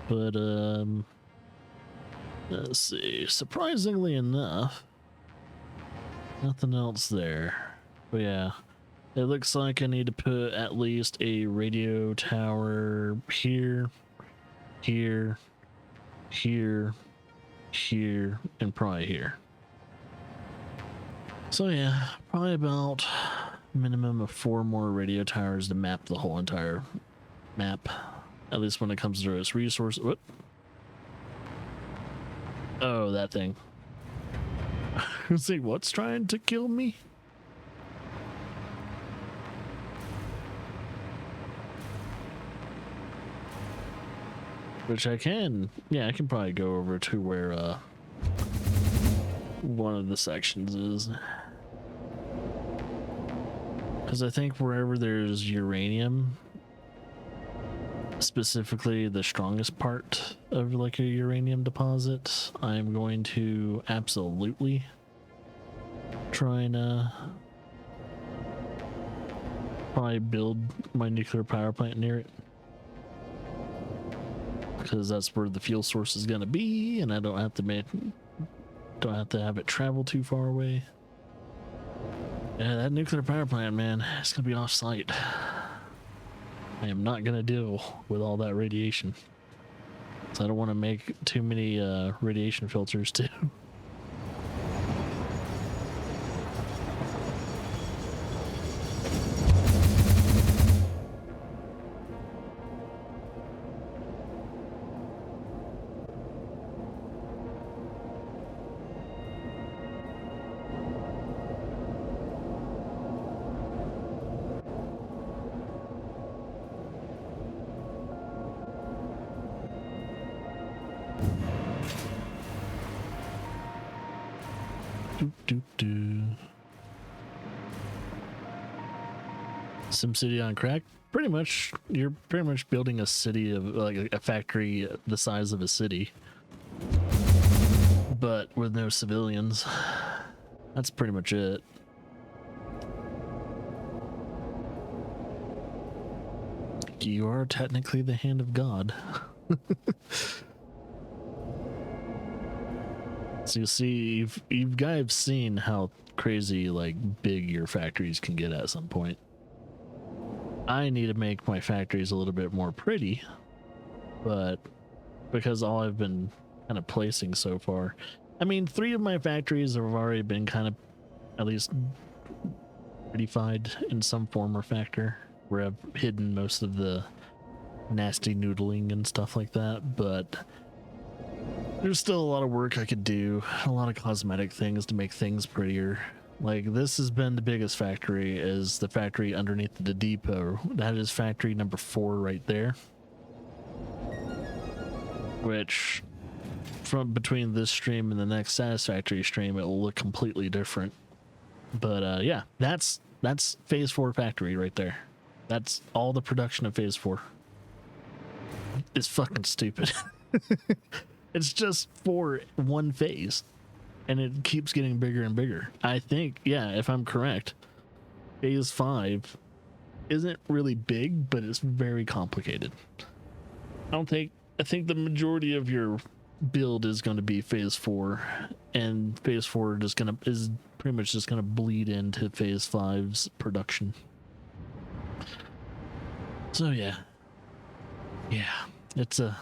[SPEAKER 1] But let's see. Surprisingly enough, nothing else there. But yeah, it looks like I need to put at least a radio tower here, here, here, here, and probably here. So yeah, probably about minimum of 4 more radio towers to map the whole entire map. At least when it comes to its resource. What? Oh, that thing. See, what's trying to kill me? Which I can, yeah, I can probably go over to where one of the sections is. Because I think wherever there's uranium, specifically the strongest part of like a uranium deposit, I'm going to absolutely try and probably build my nuclear power plant near it. Because that's where the fuel source is going to be, and I don't have to have it travel too far away. Yeah, that nuclear power plant, man, it's going to be off site. I am not going to deal with all that radiation. So I don't want to make too many radiation filters too. SimCity on crack. Pretty much, you're pretty much building a city of like a factory the size of a city, but with no civilians. That's pretty much it. You are technically the hand of God. So you see, you guys have seen how crazy like big your factories can get at some point. I need to make my factories a little bit more pretty, but because all I've been kind of placing so far, I mean, 3 of my factories have already been kind of at least prettified in some form or factor, where I've hidden most of the nasty noodling and stuff like that, but there's still a lot of work I could do, a lot of cosmetic things to make things prettier. Like, this has been the biggest factory, is the factory underneath the depot. That is factory number 4 right there. Which, from between this stream and the next Satisfactory stream, it will look completely different. But yeah, that's phase 4 factory right there. That's all the production of phase 4. It's fucking stupid. It's just for one phase, and it keeps getting bigger and bigger. I think, yeah, if I'm correct, phase 5 isn't really big, but it's very complicated. I think the majority of your build is going to be phase 4, and phase 4 is pretty much just gonna bleed into phase 5's production. So yeah, it's a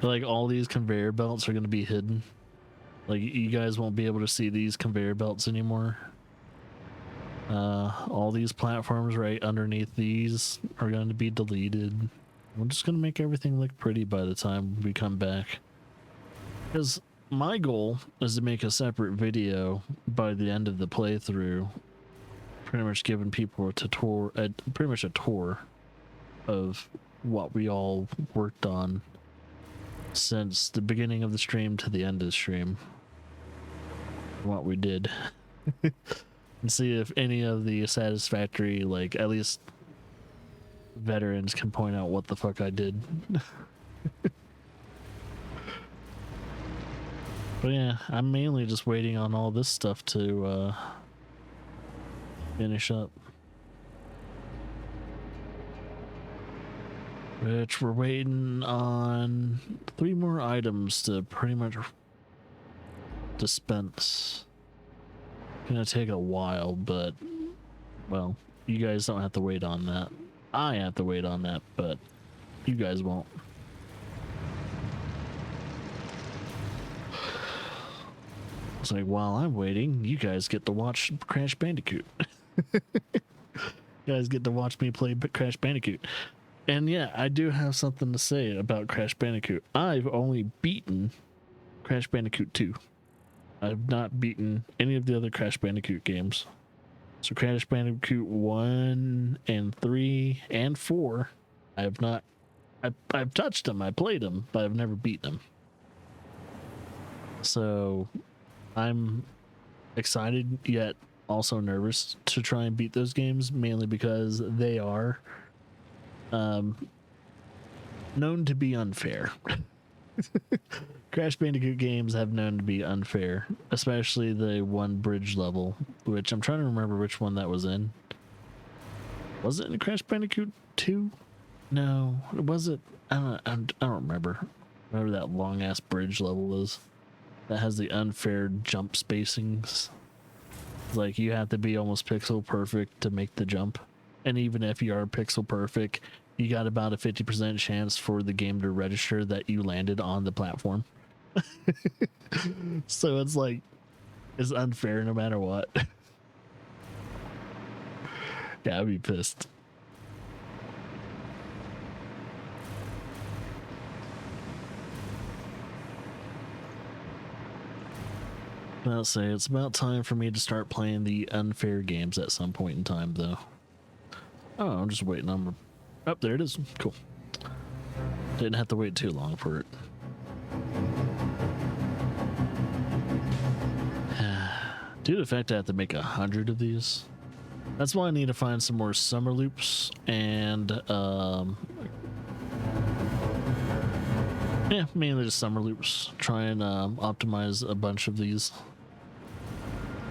[SPEAKER 1] like all these conveyor belts are gonna be hidden. Like, you guys won't be able to see these conveyor belts anymore. All these platforms right underneath these are going to be deleted. We're just going to make everything look pretty by the time we come back. Because my goal is to make a separate video by the end of the playthrough, pretty much giving people a tour of what we all worked on since the beginning of the stream to the end of the stream. What we did. And see if any of the Satisfactory, like, at least veterans can point out what the fuck I did. But yeah, I'm mainly just waiting on all this stuff to finish up. Which we're waiting on 3 more items to pretty much dispense. Gonna take a while, but well, you guys don't have to wait on that. I have to wait on that, but you guys won't. It's like, while I'm waiting, you guys get to watch Crash Bandicoot. You guys get to watch me play Crash Bandicoot. And yeah, I do have something to say about Crash Bandicoot. I've only beaten Crash Bandicoot 2. I've not beaten any of the other Crash Bandicoot games. So Crash Bandicoot 1 and 3 and 4, I have not... I've touched them, I played them, but I've never beaten them. So I'm excited yet also nervous to try and beat those games, mainly because they are known to be unfair. Crash Bandicoot games have known to be unfair, especially the one bridge level, which I'm trying to remember which one that was in. Was it in Crash Bandicoot 2? No, was it? I don't remember. Whatever that long ass bridge level is, that has the unfair jump spacings. Like, you have to be almost pixel perfect to make the jump, and even if you are pixel perfect, you got about a 50% chance for the game to register that you landed on the platform. So it's like, it's unfair no matter what. Yeah, I'd be pissed. I'll say it's about time for me to start playing the unfair games at some point in time, though. Oh, I'm just waiting on... Oh, there it is. Cool. Didn't have to wait too long for it. Due to the fact I have to make 100 of these, that's why I need to find some more summer loops and yeah, mainly just summer loops. Try and optimize a bunch of these.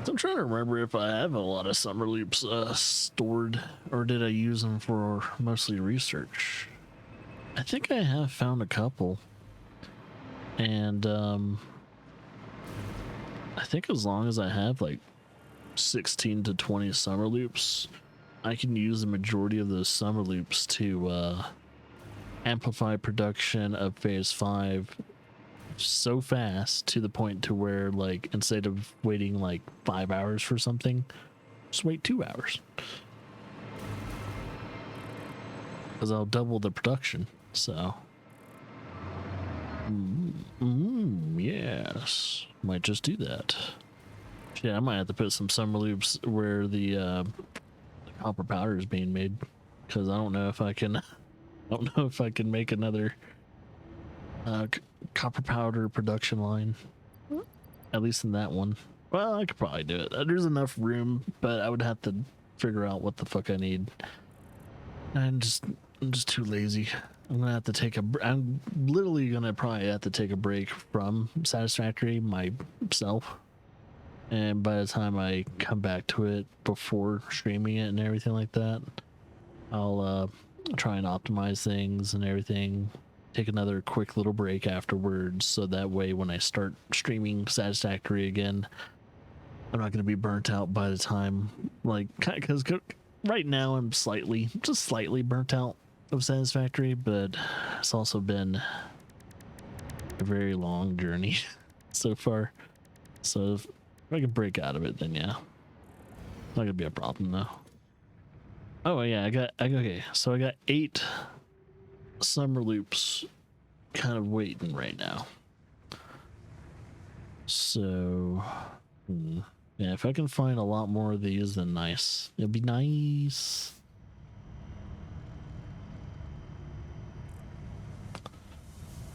[SPEAKER 1] So I'm trying to remember if I have a lot of summer loops stored, or did I use them for mostly research? I think I have found a couple, and I think as long as I have like 16 to 20 summer loops, I can use the majority of those summer loops to amplify production of phase 5 so fast to the point to where, like, instead of waiting like 5 hours for something, just wait 2 hours, because I'll double the production. So yes, might just do that. Yeah, I might have to put some summer loops where the copper powder is being made, because I don't know if I can make another copper powder production line, at least in that one. Well, I could probably do it. There's enough room, but I would have to figure out what the fuck I need. I'm just too lazy. I'm literally gonna probably have to take a break from Satisfactory myself, and by the time I come back to it before streaming it and everything like that, I'll try and optimize things and everything, take another quick little break afterwards, so that way when I start streaming Satisfactory again, I'm not going to be burnt out by the time, like, because right now I'm just slightly burnt out of Satisfactory, but it's also been a very long journey so far. So if I can break out of it, then yeah, not gonna be a problem though. Oh yeah, okay, so I got 8 summer loops kind of waiting right now. So yeah, if I can find a lot more of these, then nice. It'd be nice.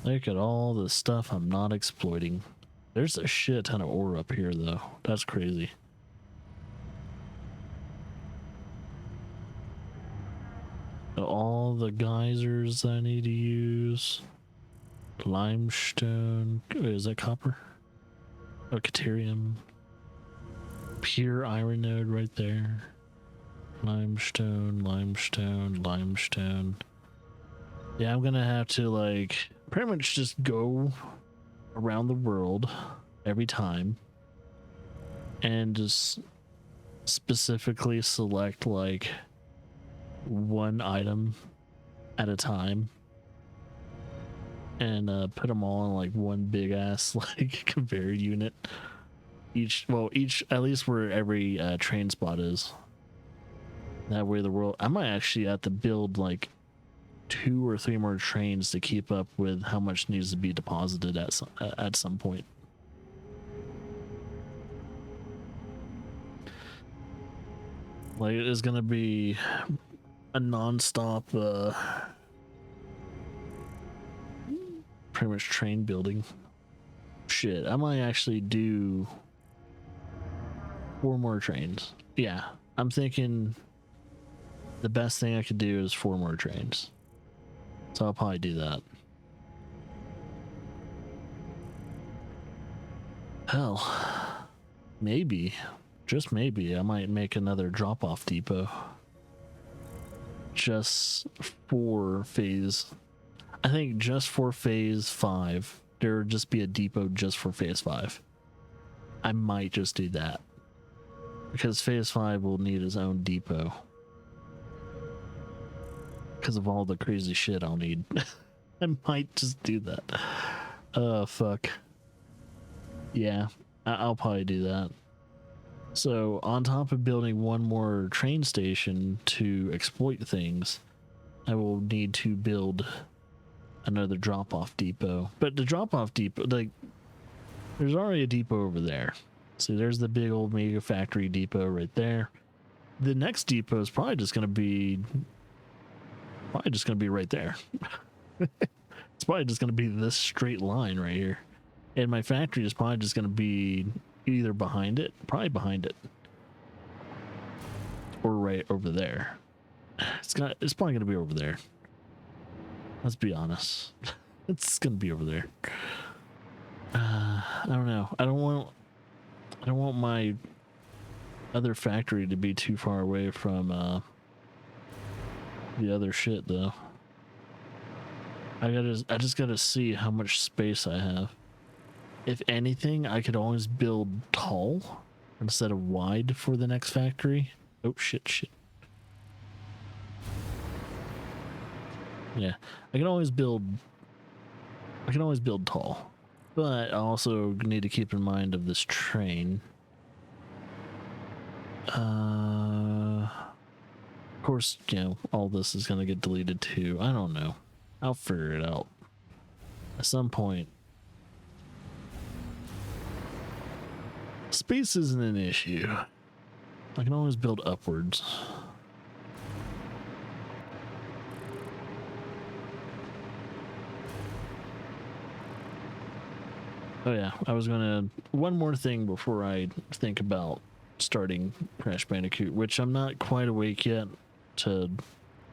[SPEAKER 1] Look at all the stuff I'm not exploiting. There's a shit ton of ore up here though. That's crazy. All the geysers I need to use. Limestone. Wait, is that copper? Oh, Caterium. Pure iron node right there. Limestone, limestone, limestone. Yeah, I'm gonna have to, like, pretty much just go around the world every time and just specifically select, like, one item at a time and put them all in like one big ass like conveyor unit, each at least where every train spot is. That way the world, I might actually have to build like 2 or 3 more trains to keep up with how much needs to be deposited at some point. Like, it is gonna be a non-stop pretty much train building. Shit, I might actually do 4 more trains. Yeah, I'm thinking the best thing I could do is 4 more trains, so I'll probably do that. Hell, maybe, just maybe, I might make another drop-off depot just for phase, I think just for phase 5, there would just be a depot just for phase 5. I might just do that, because phase 5 will need its own depot because of all the crazy shit I'll need. I might just do that. Oh fuck, yeah, I'll probably do that. So on top of building 1 more train station to exploit things, I will need to build another drop-off depot. But the drop-off depot, like, there's already a depot over there. See, there's the big old mega factory depot right there. The next depot is probably just gonna be right there. It's probably just going to be this straight line right here. And my factory is probably just going to be either behind it, probably behind it, or right over there. It's probably going to be over there. Let's be honest. It's going to be over there. I don't know. I don't want my other factory to be too far away from the other shit though. I just gotta see how much space I have. If anything, I could always build tall instead of wide for the next factory. Oh shit. Yeah, I can always build tall. But I also need to keep in mind of this train. Of course, you know, all this is gonna get deleted too. I don't know. I'll figure it out at some point. Space isn't an issue. I can always build upwards. Oh yeah, I was gonna... One more thing before I think about starting Crash Bandicoot, which I'm not quite awake yet to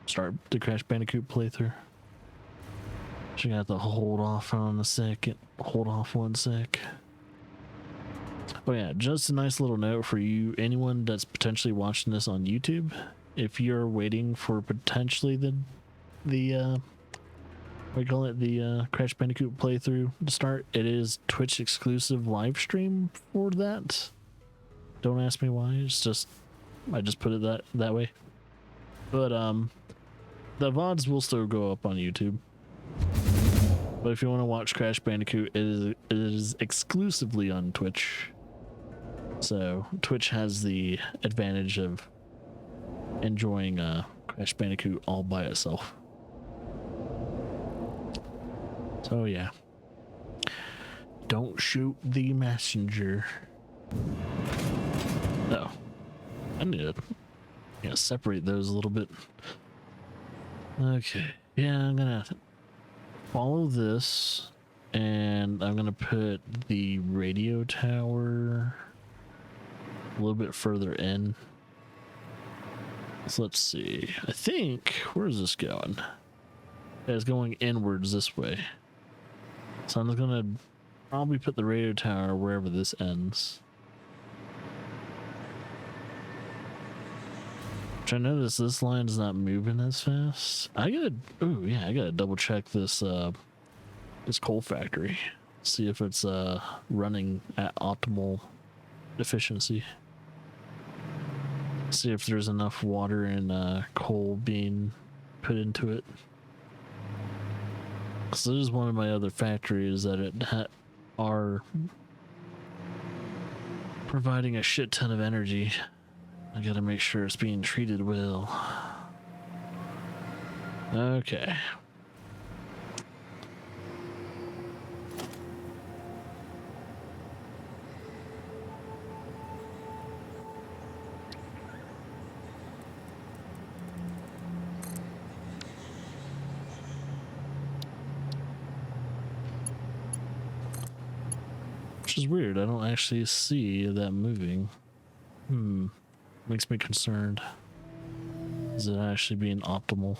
[SPEAKER 1] start the Crash Bandicoot playthrough. So I have to hold off on a second. Hold off 1 sec. Oh yeah, just a nice little note for you, anyone that's potentially watching this on YouTube. If you're waiting for potentially the what do you call it, the Crash Bandicoot playthrough to start, it is Twitch exclusive live stream for that. Don't ask me why. It's just I just put it that way. But the VODs will still go up on YouTube. But if you want to watch Crash Bandicoot, it is exclusively on Twitch. So Twitch has the advantage of enjoying Crash Bandicoot all by itself. So yeah. Don't shoot the messenger. Oh. I need to separate those a little bit. Okay. Yeah, I'm gonna follow this, and I'm gonna put the radio tower a little bit further in. So let's see. I think, where is this going? Yeah, it's going inwards this way. So I'm gonna probably put the radio tower wherever this ends. Which I notice this line's not moving as fast. I gotta double check this this coal factory. See if it's running at optimal efficiency. See if there's enough water and coal being put into it. So this is one of my other factories that are providing a shit ton of energy. I gotta make sure it's being treated well. Okay. Which is weird, I don't actually see that moving. Makes me concerned. Is it actually being optimal?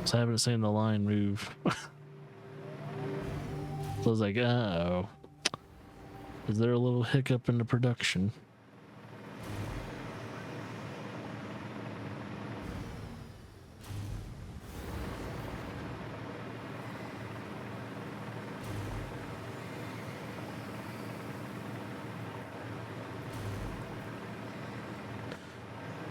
[SPEAKER 1] So I haven't seen the line move. So I was like, oh. Is there a little hiccup in the production?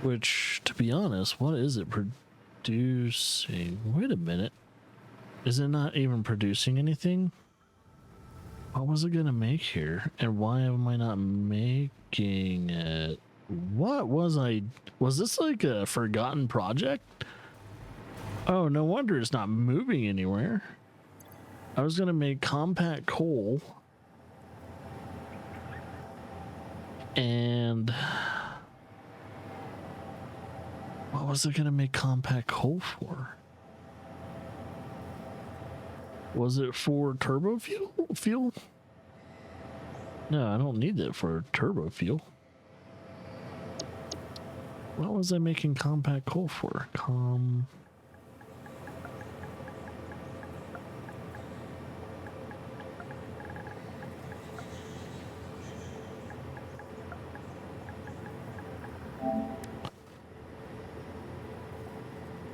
[SPEAKER 1] Which, to be honest, what is it producing? Wait a minute. Is it not even producing anything? What was it gonna make here? And why am I not making it? What was this like a forgotten project? Oh, no wonder it's not moving anywhere. I was gonna make compact coal. And what was it gonna make compact coal for? Was it for turbo fuel? No, I don't need it for turbo fuel. What was I making compact coal for?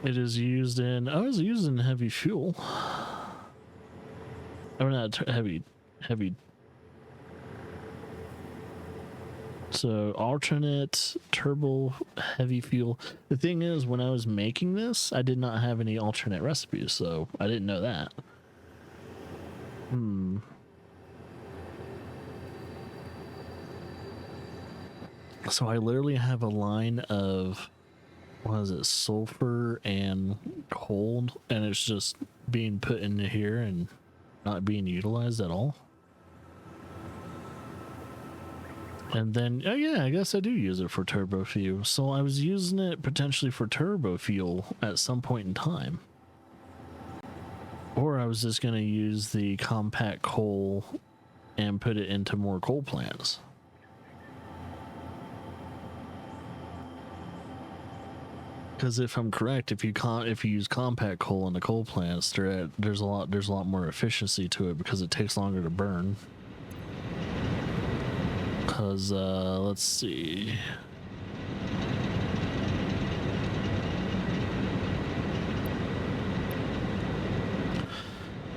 [SPEAKER 1] It is used in, I was using heavy fuel. Oh, not heavy. So alternate turbo heavy fuel. The thing is, when I was making this, I did not have any alternate recipes, so I didn't know that. So I literally have a line of, what is it, sulfur and coal, and it's just being put into here and not being utilized at all. And then, oh yeah, I guess I do use it for turbo fuel. So I was using it potentially for turbo fuel at some point in time. Or I was just going to use the compact coal and put it into more coal plants. Because if I'm correct, if you use compact coal in the coal plants, there's a lot more efficiency to it because it takes longer to burn. Because let's see.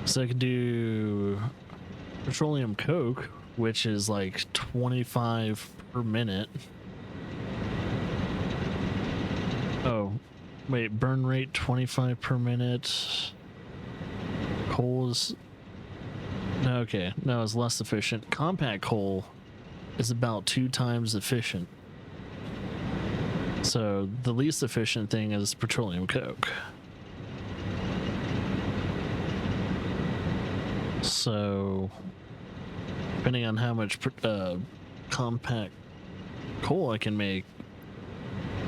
[SPEAKER 1] So I could do petroleum coke, which is like 25 per minute. Oh, wait, burn rate 25 per minute. Coal is... No, okay, no, it's less efficient. Compact coal is about 2 times efficient. So the least efficient thing is petroleum coke. So depending on how much compact coal I can make,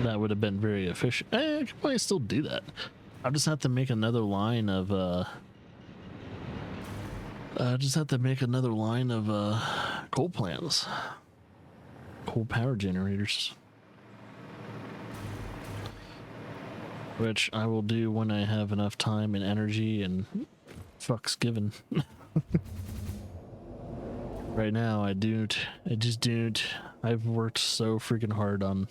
[SPEAKER 1] that would have been very efficient. I could probably still do that. I'll just have to make another line of coal plants, coal power generators, which I will do when I have enough time and energy and fucks given. Right now I just don't. I've worked so freaking hard on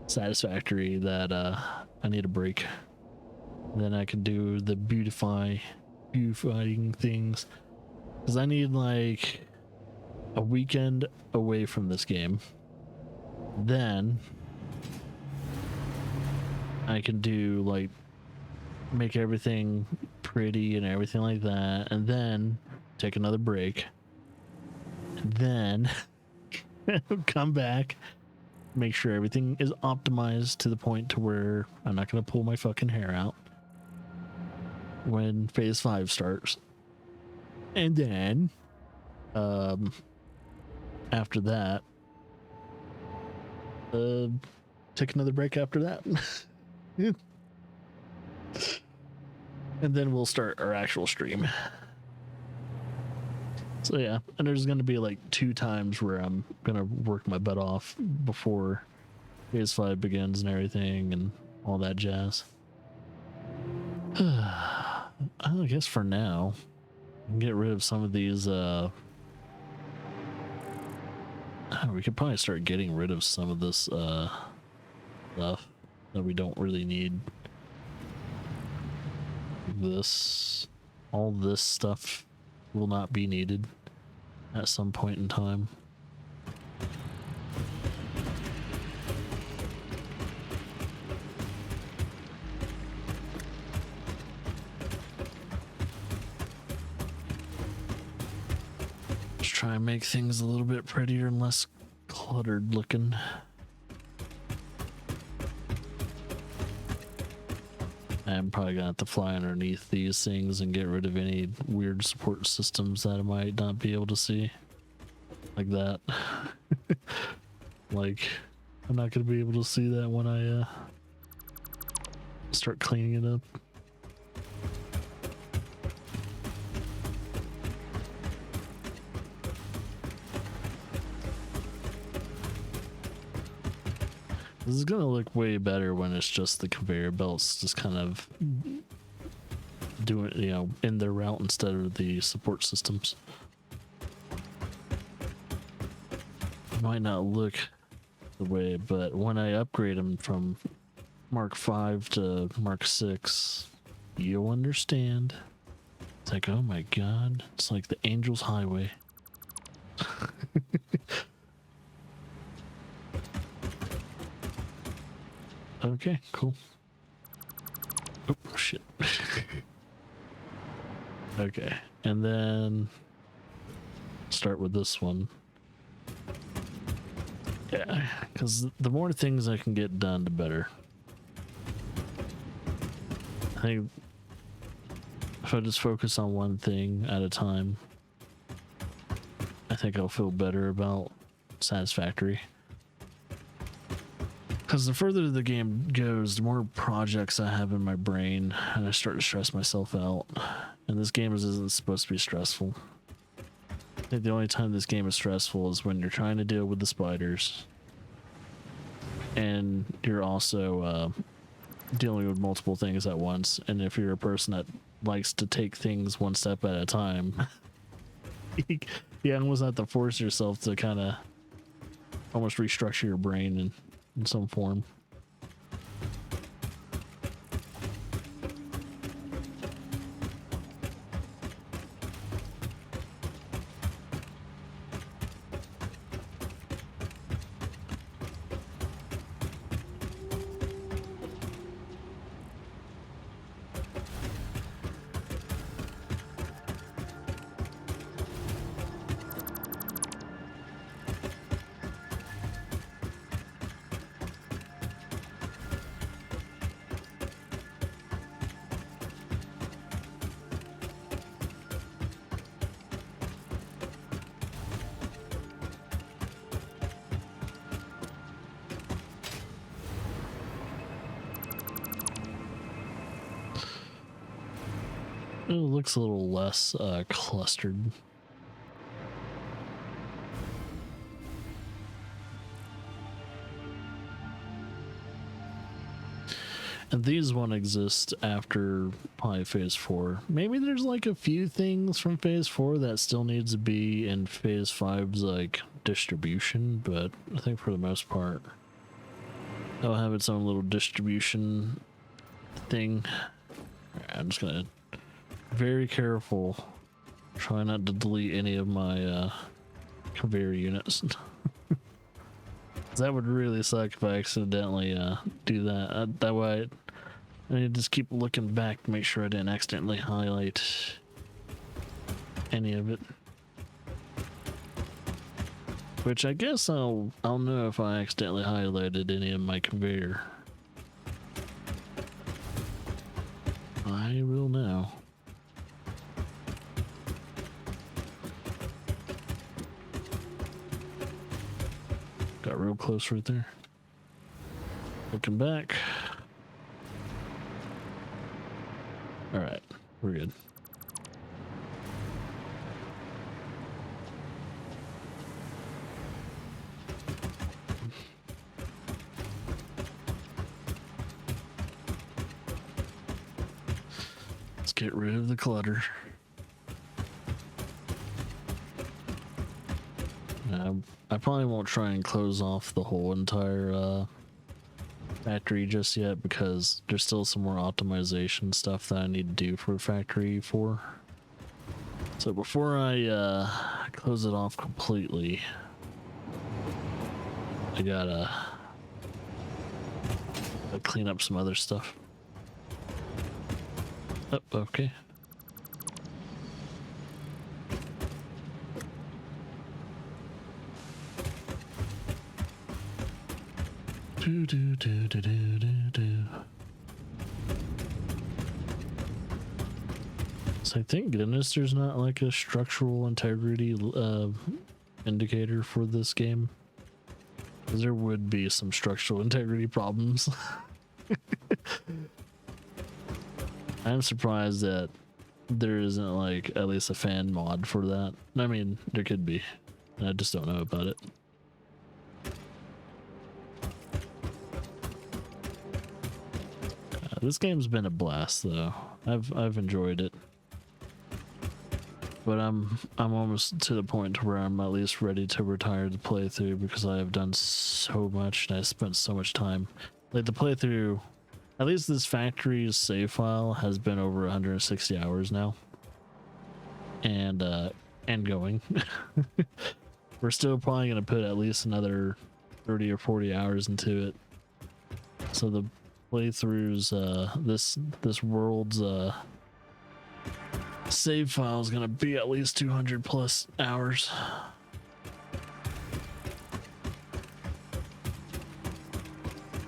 [SPEAKER 1] Satisfactory that I need a break. Then I can do the beautifying things, because I need like a weekend away from this game. Then I can do like make everything pretty and everything like that, and then take another break, and then come back, make sure everything is optimized to the point to where I'm not going to pull my fucking hair out when phase 5 starts. And then after that, take another break after that. And then we'll start our actual stream. So yeah, and there's going to be like 2 times where I'm going to work my butt off before phase 5 begins and everything and all that jazz. I guess for now, I can get rid of some of these, we could probably start getting rid of some of this stuff that we don't really need. All this stuff will not be needed at some point in time. Just try and make things a little bit prettier and less cluttered looking. I'm probably gonna have to fly underneath these things and get rid of any weird support systems that I might not be able to see. Like that. Like, I'm not gonna be able to see that when I start cleaning it up. This is gonna look way better when it's just the conveyor belts just kind of doing, you know, in their route instead of the support systems. It might not look the way, but when I upgrade them from Mark 5 to Mark 6, you'll understand. It's like, oh my god, it's like the Angel's Highway. Okay, cool. Oh, shit. Okay, and then start with this one. Yeah, because the more things I can get done, the better. I think if I just focus on one thing at a time, I think I'll feel better about Satisfactory. Because the further the game goes, the more projects I have in my brain, and I start to stress myself out. And this game isn't supposed to be stressful. I think the only time this game is stressful is when you're trying to deal with the spiders, and you're also dealing with multiple things at once. And if you're a person that likes to take things one step at a time, you almost have to force yourself to kind of almost restructure your brain in some form. It looks a little less clustered. And these won't exist after probably phase 4. Maybe there's like a few things from phase 4 that still needs to be in phase 5's like distribution, but I think for the most part it'll have its own little distribution thing. I'm just gonna very careful, try not to delete any of my conveyor units. That would really suck if I accidentally do that. That way I need to just keep looking back to make sure I didn't accidentally highlight any of it. Which I guess I'll know if I accidentally highlighted any of my conveyor. I will know. Got real close right there. Looking back. All right, we're good. Let's get rid of the clutter. I probably won't try and close off the whole entire factory just yet, because there's still some more optimization stuff that I need to do for factory 4. So before I close it off completely, I gotta clean up some other stuff. Oh, okay. So thank goodness there's not like a structural integrity indicator for this game, because there would be some structural integrity problems. I'm surprised that there isn't like at least a fan mod for that. I mean, there could be. I just don't know about it. This game's been a blast though. I've enjoyed it. But I'm almost to the point where I'm at least ready to retire the playthrough because I have done so much and I spent so much time. Like the playthrough, at least this factory's save file has been over 160 hours now. And going. We're still probably gonna put at least another 30 or 40 hours into it. So the playthroughs, this world's save file is gonna be at least 200 plus hours.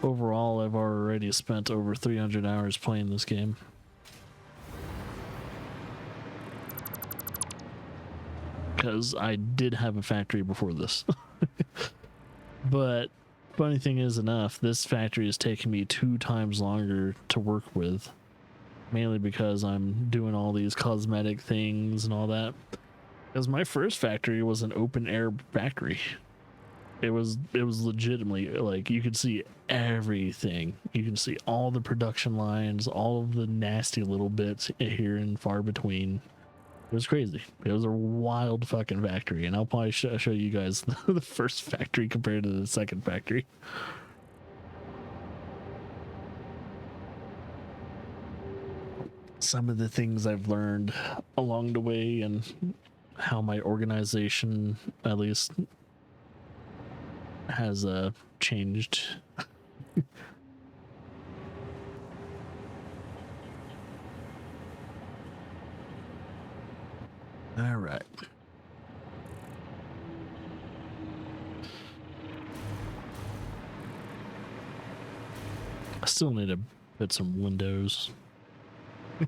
[SPEAKER 1] Overall, I've already spent over 300 hours playing this game. Because I did have a factory before this. But funny thing is enough, this factory is taking me 2 times longer to work with. Mainly because I'm doing all these cosmetic things and all that. Because my first factory was an open air factory. It was legitimately like you could see everything. You can see all the production lines, all of the nasty little bits here and far between. It was crazy. It was a wild fucking factory, and I'll probably show you guys the first factory compared to the second factory. Some of the things I've learned along the way and how my organization at least has changed. All right. I still need to put some windows.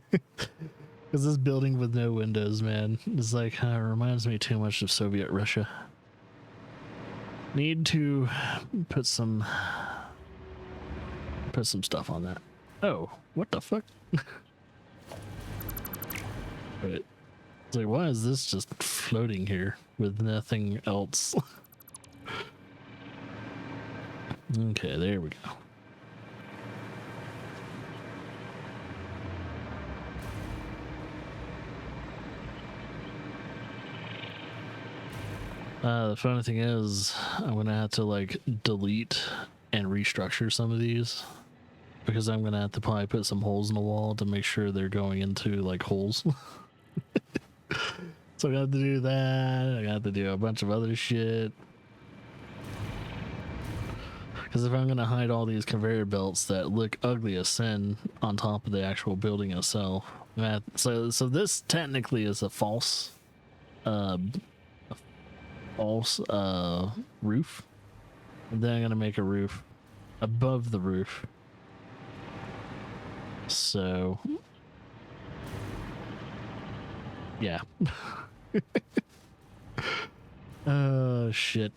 [SPEAKER 1] Because this building with no windows, man, is like, it reminds me too much of Soviet Russia. Need to put some stuff on that. Oh, what the fuck? Wait. It's like, why is this just floating here with nothing else? Okay, there we go. The funny thing is, I'm gonna have to like delete and restructure some of these because I'm gonna have to probably put some holes in the wall to make sure they're going into like holes. So I got to do that. I got to do a bunch of other shit. Because if I'm gonna hide all these conveyor belts that look ugly as sin on top of the actual building itself, so this technically is a false roof, and then I'm gonna make a roof above the roof. So yeah. Oh shit.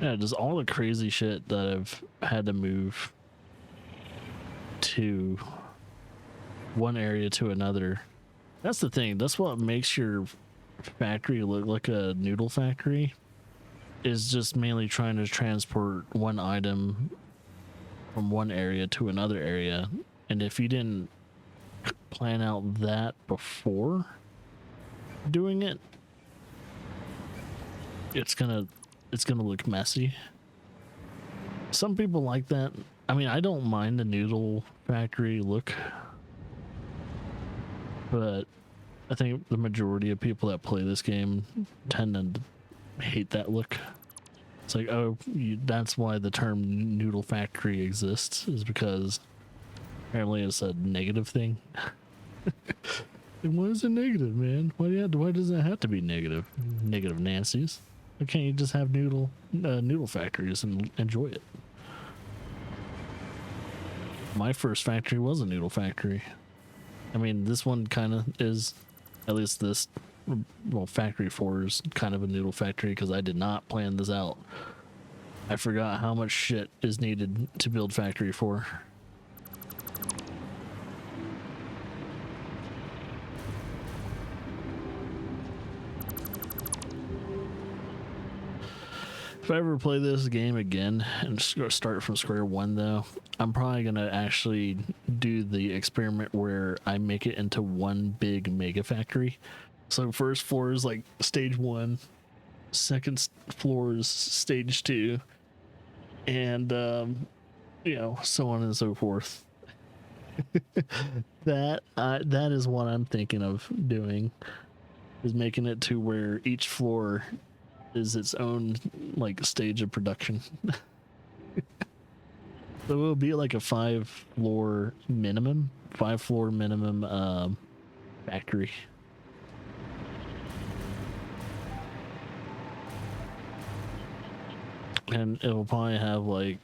[SPEAKER 1] Yeah, just all the crazy shit that I've had to move to one area to another. That's the thing. That's what makes your factory look like a noodle factory, is just mainly trying to transport one item from one area to another area. And if you didn't plan out that before doing it, it's gonna look messy. Some people like that. I mean, I don't mind the noodle factory look, but I think the majority of people that play this game tend to hate that look. It's like, oh, that's why the term noodle factory exists, is because apparently it's a negative thing. And why is it negative, man? Why does it have to be negative? Negative Nancy's. Why can't you just have noodle factories and enjoy it? My first factory was a noodle factory. I mean, this one kind of is, at least this, well, factory 4 is kind of a noodle factory because I did not plan this out. I forgot how much shit is needed to build factory 4. If I ever play this game again and start from square one, though, I'm probably gonna actually do the experiment where I make it into one big mega factory. So first floor is like stage one, second floor is stage two, and you know, so on and so forth. That is what I'm thinking of doing, is making it to where each floor is its own like stage of production. So it'll be like a five floor minimum factory. And it'll probably have like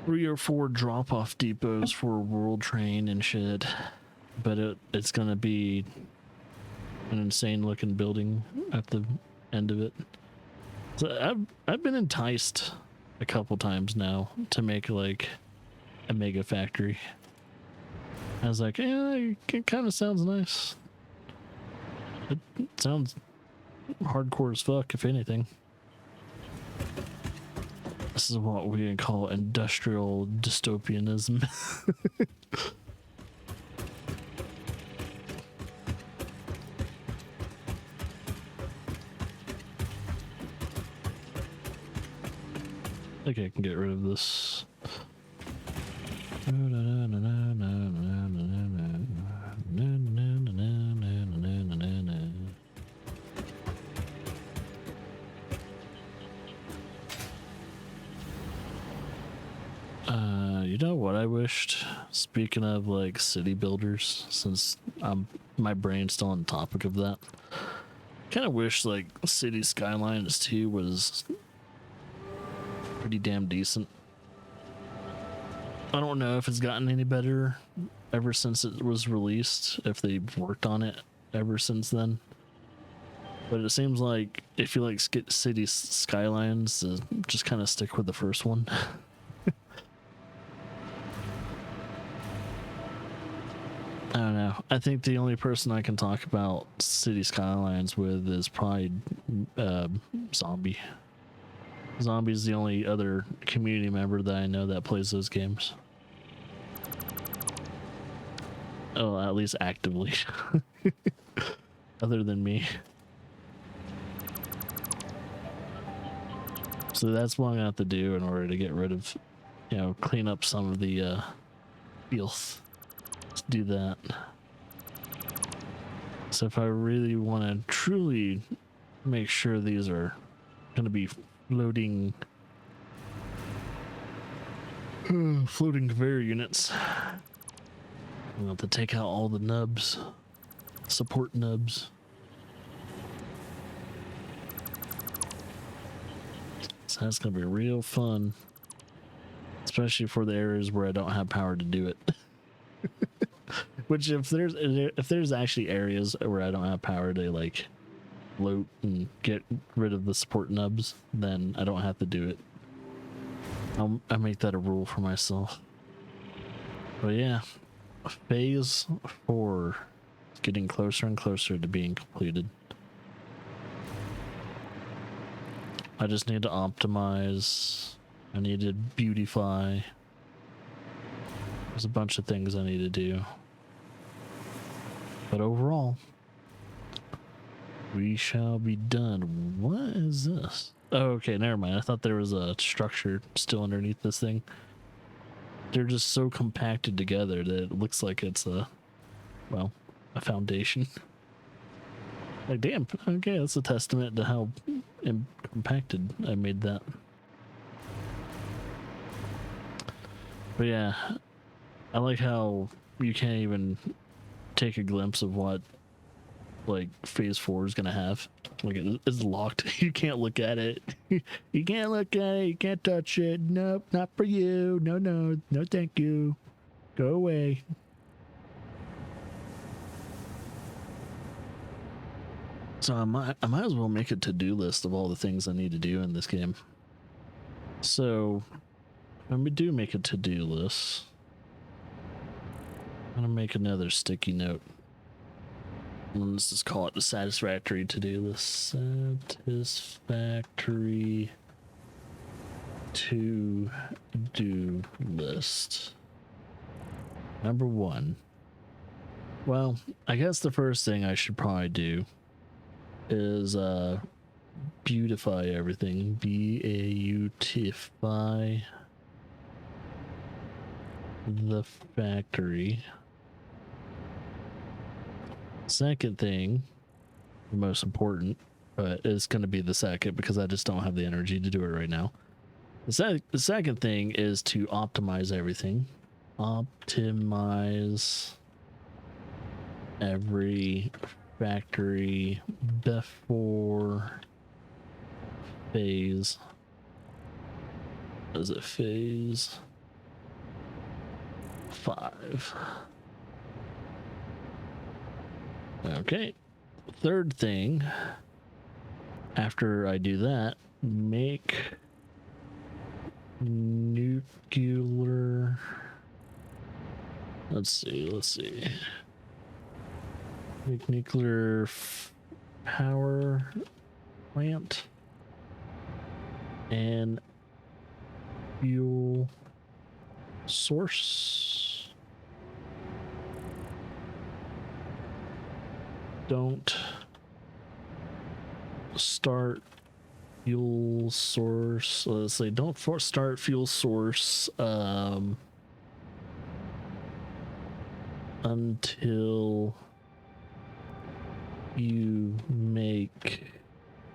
[SPEAKER 1] 3 or 4 drop off depots for World Train and shit. But it's gonna be an insane looking building at the end of it. So I've been enticed a couple times now to make like a mega factory. I was like, yeah, it kind of sounds nice. It sounds hardcore as fuck, if anything. This is what we can call industrial dystopianism. I think I can get rid of this. You know what I wished? Speaking of like city builders, since my brain's still on the topic of that, kind of wish like City Skylines 2 was pretty damn decent. I don't know if it's gotten any better ever since it was released, if they've worked on it ever since then. But it seems like if you like City Skylines, just kind of stick with the first one. I don't know. I think the only person I can talk about City Skylines with is probably Zombie. Zombie's the only other community member that I know that plays those games. Oh, at least actively. Other than me. So that's what I'm gonna have to do in order to get rid of, you know, clean up some of the filth. Let's do that. So if I really want to truly make sure these are gonna be floating conveyor units, I'm gonna have to take out all the nubs, support nubs. So that's gonna be real fun, especially for the areas where I don't have power to do it. Which if there's actually areas where I don't have power to like float and get rid of the support nubs, then I don't have to do it. I'll make that a rule for myself. But yeah, phase 4 is getting closer and closer to being completed. I just need to optimize. I need to beautify. There's a bunch of things I need to do. But overall, we shall be done. What is this? Oh, okay, never mind. I thought there was a structure still underneath this thing. They're just so compacted together that it looks like it's a foundation. Like, damn, okay, that's a testament to how compacted I made that. But yeah, I like how you can't even take a glimpse of what like phase 4 is gonna have. Like it's locked. You can't look at it. You can't look at it. You can't touch it. Nope, not for you. No, no, no, thank you. Go away. So I might as well make a to-do list of all the things I need to do in this game. So when we do make a to-do list, I'm gonna make another sticky note. Let's just call it the Satisfactory to-do list. Satisfactory to-do list. Number 1. Well, I guess the first thing I should probably do is beautify everything. Beautify the factory. Second thing, the most important, but it's going to be the second because I just don't have the energy to do it right now. The second thing is to optimize everything. Optimize every factory before phase. Is it phase 5? Okay. Third thing, after I do that, make nuclear. Let's see. Make nuclear power plant and fuel source. Don't start fuel source. Let's say don't start fuel source until you make,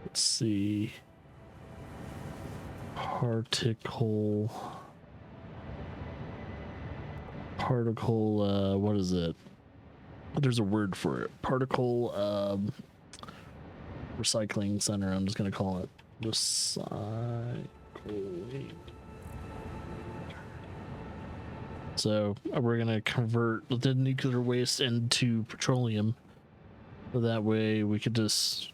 [SPEAKER 1] let's see, particle, what is it? There's a word for it. Particle recycling center. I'm just gonna call it recycling. So we're gonna convert the nuclear waste into petroleum, so that way we could just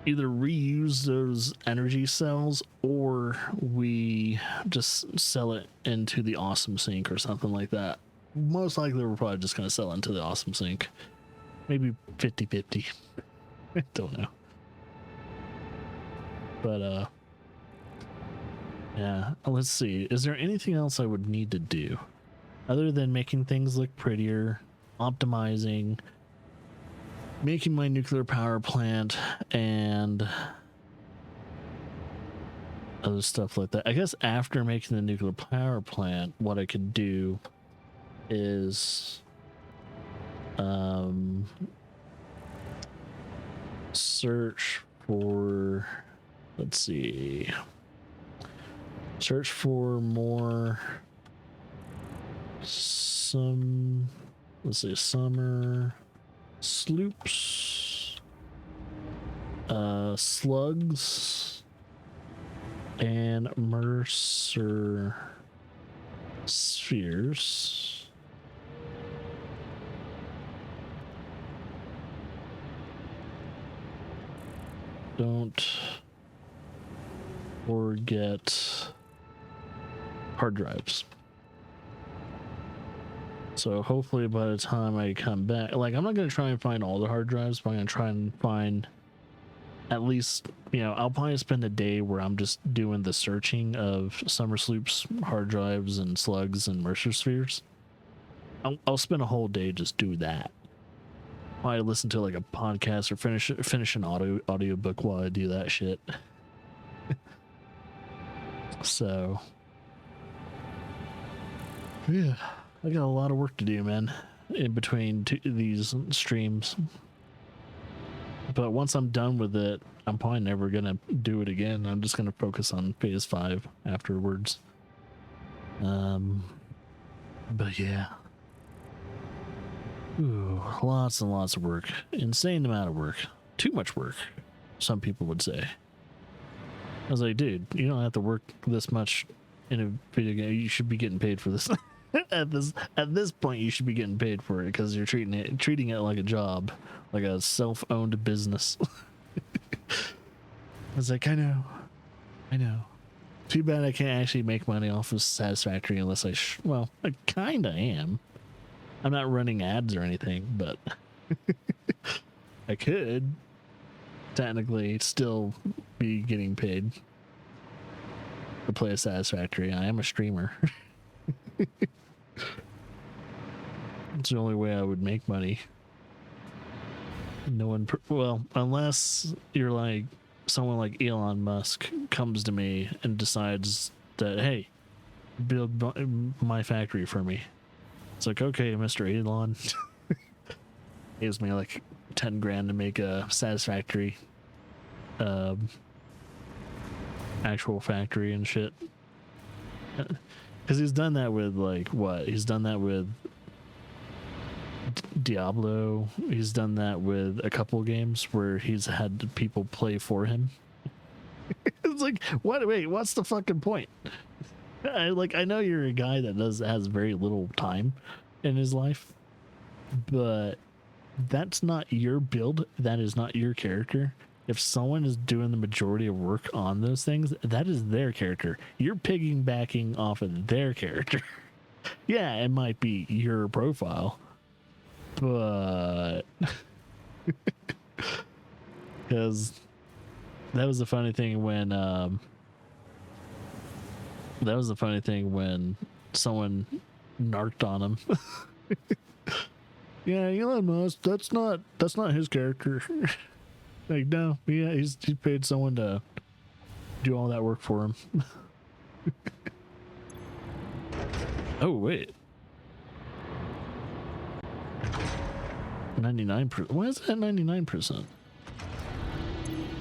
[SPEAKER 1] either reuse those energy cells or we just sell it into the awesome sink or something like that. Most likely we're probably just going to sell it into the awesome sink. Maybe 50-50. I don't know. But yeah, let's see. Is there anything else I would need to do other than making things look prettier, optimizing, making my nuclear power plant, and other stuff like that? I guess after making the nuclear power plant, what I could do is search for, let's see, search for more let's say summer sloops, slugs, and Mercer spheres. Don't forget hard drives. So hopefully by the time I come back, like, I'm not going to try and find all the hard drives, but I'm going to try and find at least, you know, I'll probably spend a day where I'm just doing the searching of Summer Sloop's hard drives and slugs and Mercer spheres. I'll spend a whole day just do that. Probably listen to like a podcast or finish an audio book while I do that shit. So yeah, I got a lot of work to do, man, in between these streams. But once I'm done with it, I'm probably never gonna do it again. I'm just gonna focus on phase 5 afterwards. But yeah. Ooh, lots and lots of work. Insane amount of work. Too much work, some people would say. I was like, dude, you don't have to work this much in a video game. You should be getting paid for this. At this point, you should be getting paid for it because you're treating it like a job, like a self-owned business. I was like, I know. Too bad I can't actually make money off of Satisfactory unless well, I kinda am. I'm not running ads or anything, but I could technically still be getting paid to play a Satisfactory. I am a streamer. It's the only way I would make money. No one, well, unless you're like someone like Elon Musk comes to me and decides that, hey, build my factory for me. It's like, okay, Mr. Elon. Gives me like 10 grand to make a Satisfactory actual factory and shit. Because he's done that with like what? He's done that with Diablo. He's done that with a couple games where he's had people play for him. It's like, what? Wait, what's the fucking point? I know you're a guy that has very little time in his life, but that's not your build. That is not your character. If someone is doing the majority of work on those things, that is their character. You're piggybacking off of their character. Yeah, it might be your profile, but because that was the funny thing when someone narked on him. Yeah, Elon Musk, that's not his character. Like, no, yeah, he paid someone to do all that work for him. Oh wait, 99%. Why is it at 99%?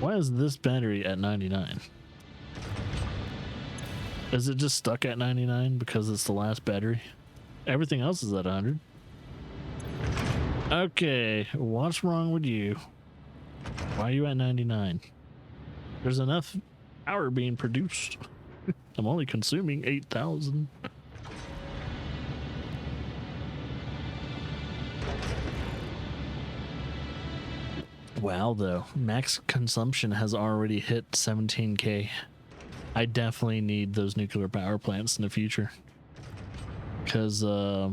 [SPEAKER 1] Why is this battery at 99? Is it just stuck at 99 because it's the last battery? Everything else is at 100. Okay, what's wrong with you? Why are you at 99? There's enough power being produced. I'm only consuming 8,000. Wow, though. Max consumption has already hit 17K. I definitely need those nuclear power plants in the future. Because that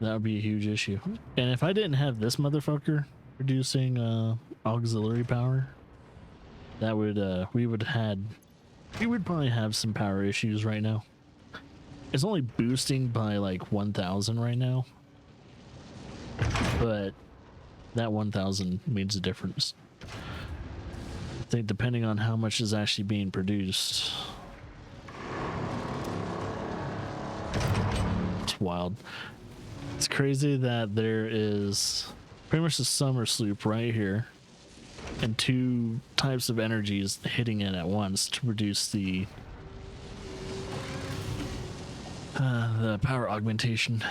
[SPEAKER 1] would be a huge issue. And if I didn't have this motherfucker producing auxiliary power, that would we would probably have some power issues right now. It's only boosting by like 1,000 right now, but that 1,000 means a difference. I think depending on how much is actually being produced, it's wild. It's crazy that there is pretty much a summer sloop right here and two types of energies hitting it at once to produce the power augmentation.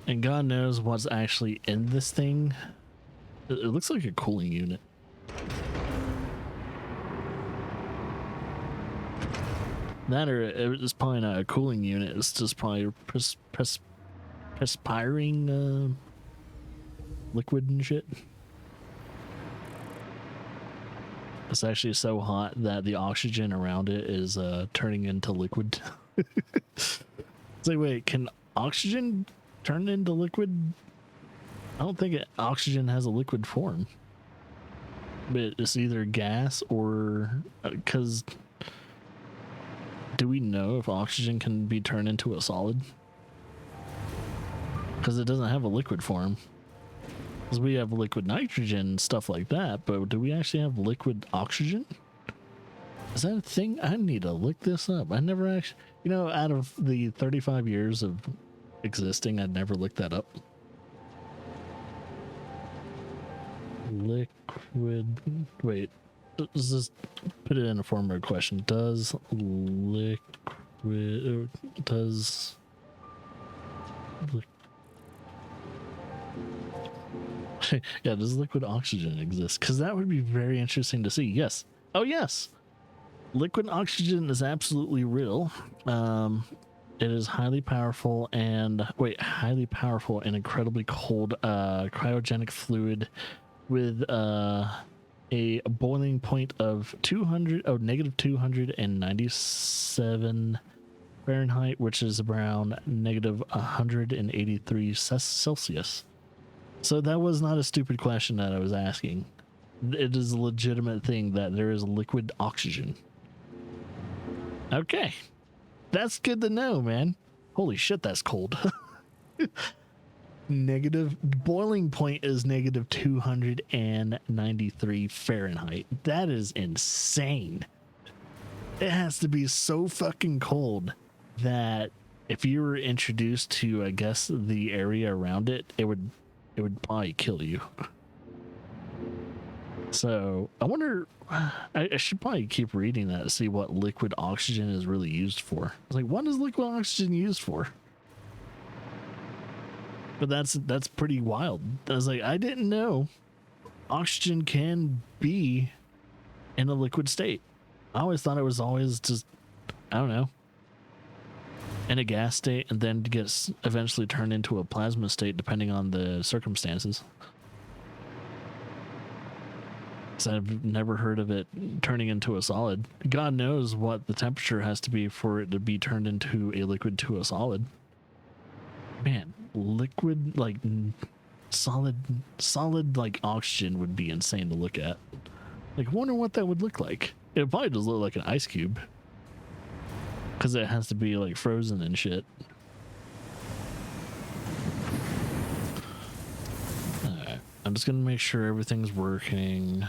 [SPEAKER 1] And God knows what's actually in this thing. It looks like a cooling unit. That or it's probably not a cooling unit. It's just probably perspiring liquid and shit. It's actually so hot that the oxygen around it is turning into liquid. It's like, wait, can oxygen turn into liquid? I don't think oxygen has a liquid form. But it's either gas or... because... do we know if oxygen can be turned into a solid? Because it doesn't have a liquid form. Because we have liquid nitrogen, stuff like that, but do we actually have liquid oxygen? Is that a thing? I need to look this up. I never actually... you know, out of the 35 years of existing, I'd never looked that up. Liquid... wait. Let's just put it in a form of a question. Does liquid... does... yeah, does liquid oxygen exist? Because that would be very interesting to see. Yes. Oh, yes. Liquid oxygen is absolutely real. It is highly powerful and... wait, highly powerful and incredibly cold cryogenic fluid with a boiling point of negative 297 Fahrenheit, which is around negative 183 Celsius. So that was not a stupid question that I was asking. It is a legitimate thing that there is liquid oxygen. Okay. That's good to know, man. Holy shit, that's cold. Negative boiling point is negative 293 Fahrenheit. That is insane. It has to be so fucking cold that if you were introduced to, I guess, the area around it, it would probably kill you. So I wonder, I should probably keep reading that to see what liquid oxygen is really used for. I was like, what is liquid oxygen used for? But that's pretty wild. I was like, I didn't know oxygen can be in a liquid state. I always thought it was always just, I don't know, in a gas state and then gets eventually turned into a plasma state depending on the circumstances. So I've never heard of it turning into a solid. God knows what the temperature has to be for it to be turned into a liquid to a solid. Man, liquid, like solid like oxygen would be insane to look at. Like, I wonder what that would look like. It would probably just look like an ice cube, because it has to be like frozen and shit. Alright, I'm just gonna make sure everything's working.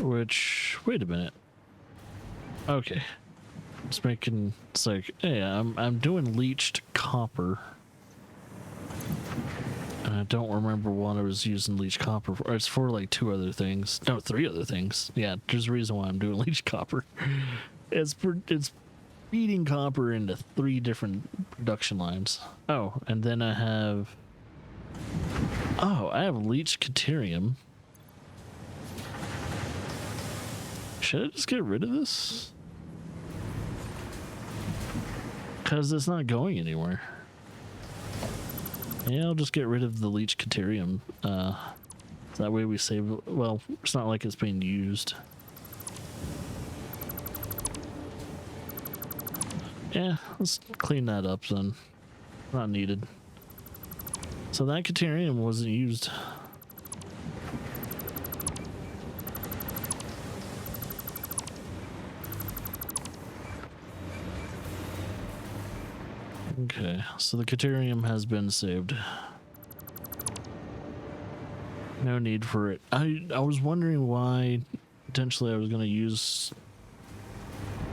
[SPEAKER 1] Which, wait a minute. Okay. It's making, it's like, hey, I'm doing leached copper. And I don't remember what I was using leached copper for. It's for like 2 other things. No, 3 other things. Yeah, there's a reason why I'm doing leached copper. It's feeding copper into 3 different production lines. Oh, and then I have leached deuterium. Should I just get rid of this? Because it's not going anywhere. Yeah, I'll just get rid of the leached deuterium. That way we save... Well, it's not like it's being used. Yeah, let's clean that up then. Not needed. So that deuterium wasn't used. Okay, so the deuterium has been saved. No need for it. I was wondering why potentially I was going to use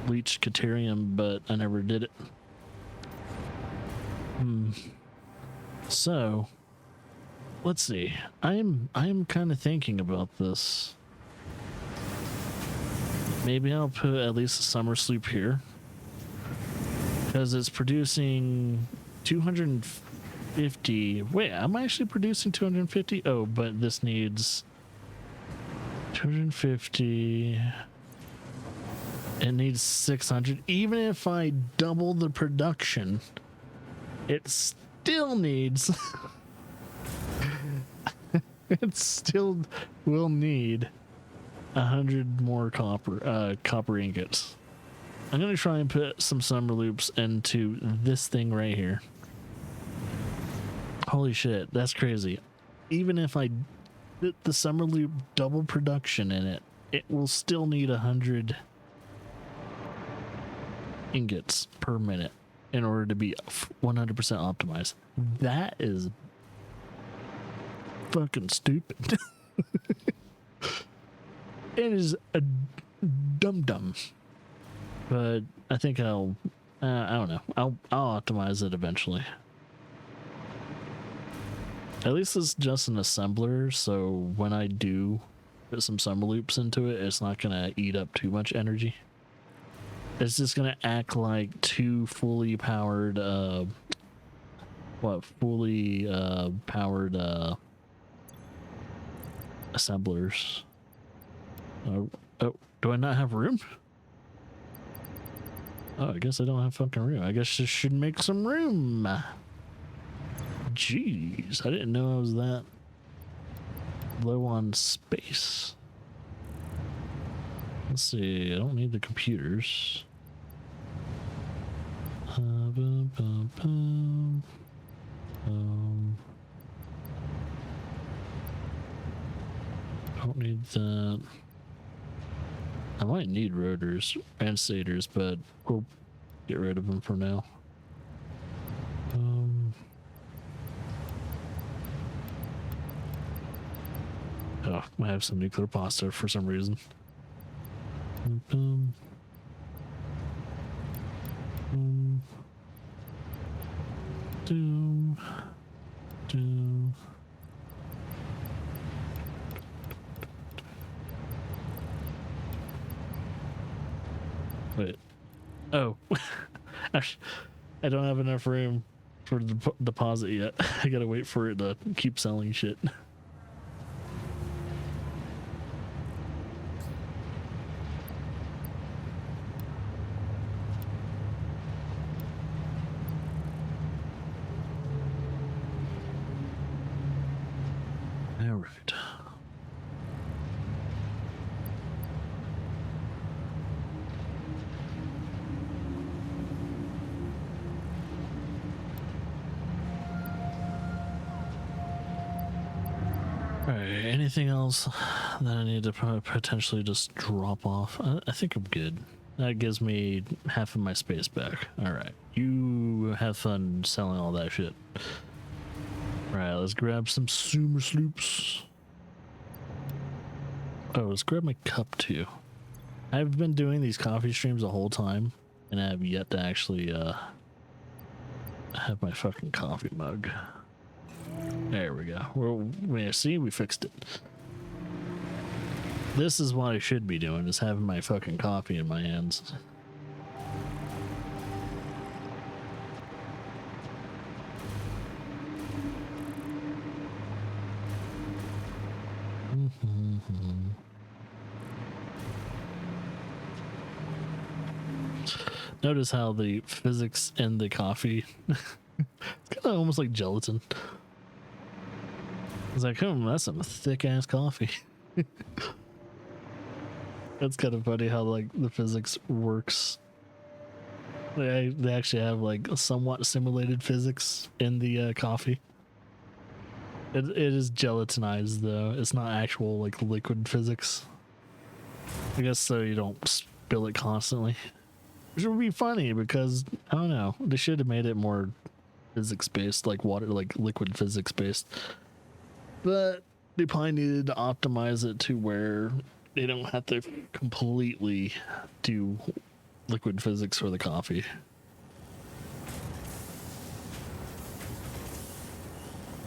[SPEAKER 1] leached deuterium, but I never did it. So, let's see. I am kind of thinking about this. Maybe I'll put at least a summer sleep here, because it's producing 250. Wait, I'm actually producing 250? Oh, but this needs 250. It needs 600. Even if I double the production, it still needs... it still will need 100 more copper ingots. I'm going to try and put some summer loops into this thing right here. Holy shit, that's crazy. Even if I did the summer loop double production in it, it will still need 100 ingots per minute in order to be 100% optimized. That is fucking stupid. It is a dum-dum. But I think I don't know. I'll optimize it eventually. At least it's just an assembler, so when I do put some summer loops into it, it's not gonna eat up too much energy. It's just gonna act like 2 fully powered powered assemblers. Oh, do I not have room? Oh, I guess I don't have fucking room. I guess I should make some room. Jeez, I didn't know I was that low on space. Let's see, I don't need the computers. Need that. I might need rotors and stators, but we'll get rid of them for now. Oh, I have some nuclear pasta for some reason. Wait. Oh. I don't have enough room for the deposit yet. I gotta wait for it to keep selling shit. All right. Alright, anything else that I need to potentially just drop off? I think I'm good. That gives me half of my space back. Alright, you have fun selling all that shit. Alright, let's grab some Sumer Sloops. Oh, let's grab my cup too. I've been doing these coffee streams the whole time, and I have yet to actually have my fucking coffee mug. There we go. Well, see, we fixed it. This is what I should be doing, is having my fucking coffee in my hands. Notice how the physics in the coffee, it's kind of almost like gelatin. It's like, that's some thick ass coffee. That's kind of funny how like the physics works. They actually have like somewhat simulated physics in the coffee. It is gelatinized though. It's not actual like liquid physics. I guess so you don't spill it constantly. Which would be funny because I don't know. They should have made it more physics based, like water, like liquid physics based. But they probably needed to optimize it to where they don't have to completely do liquid physics for the coffee.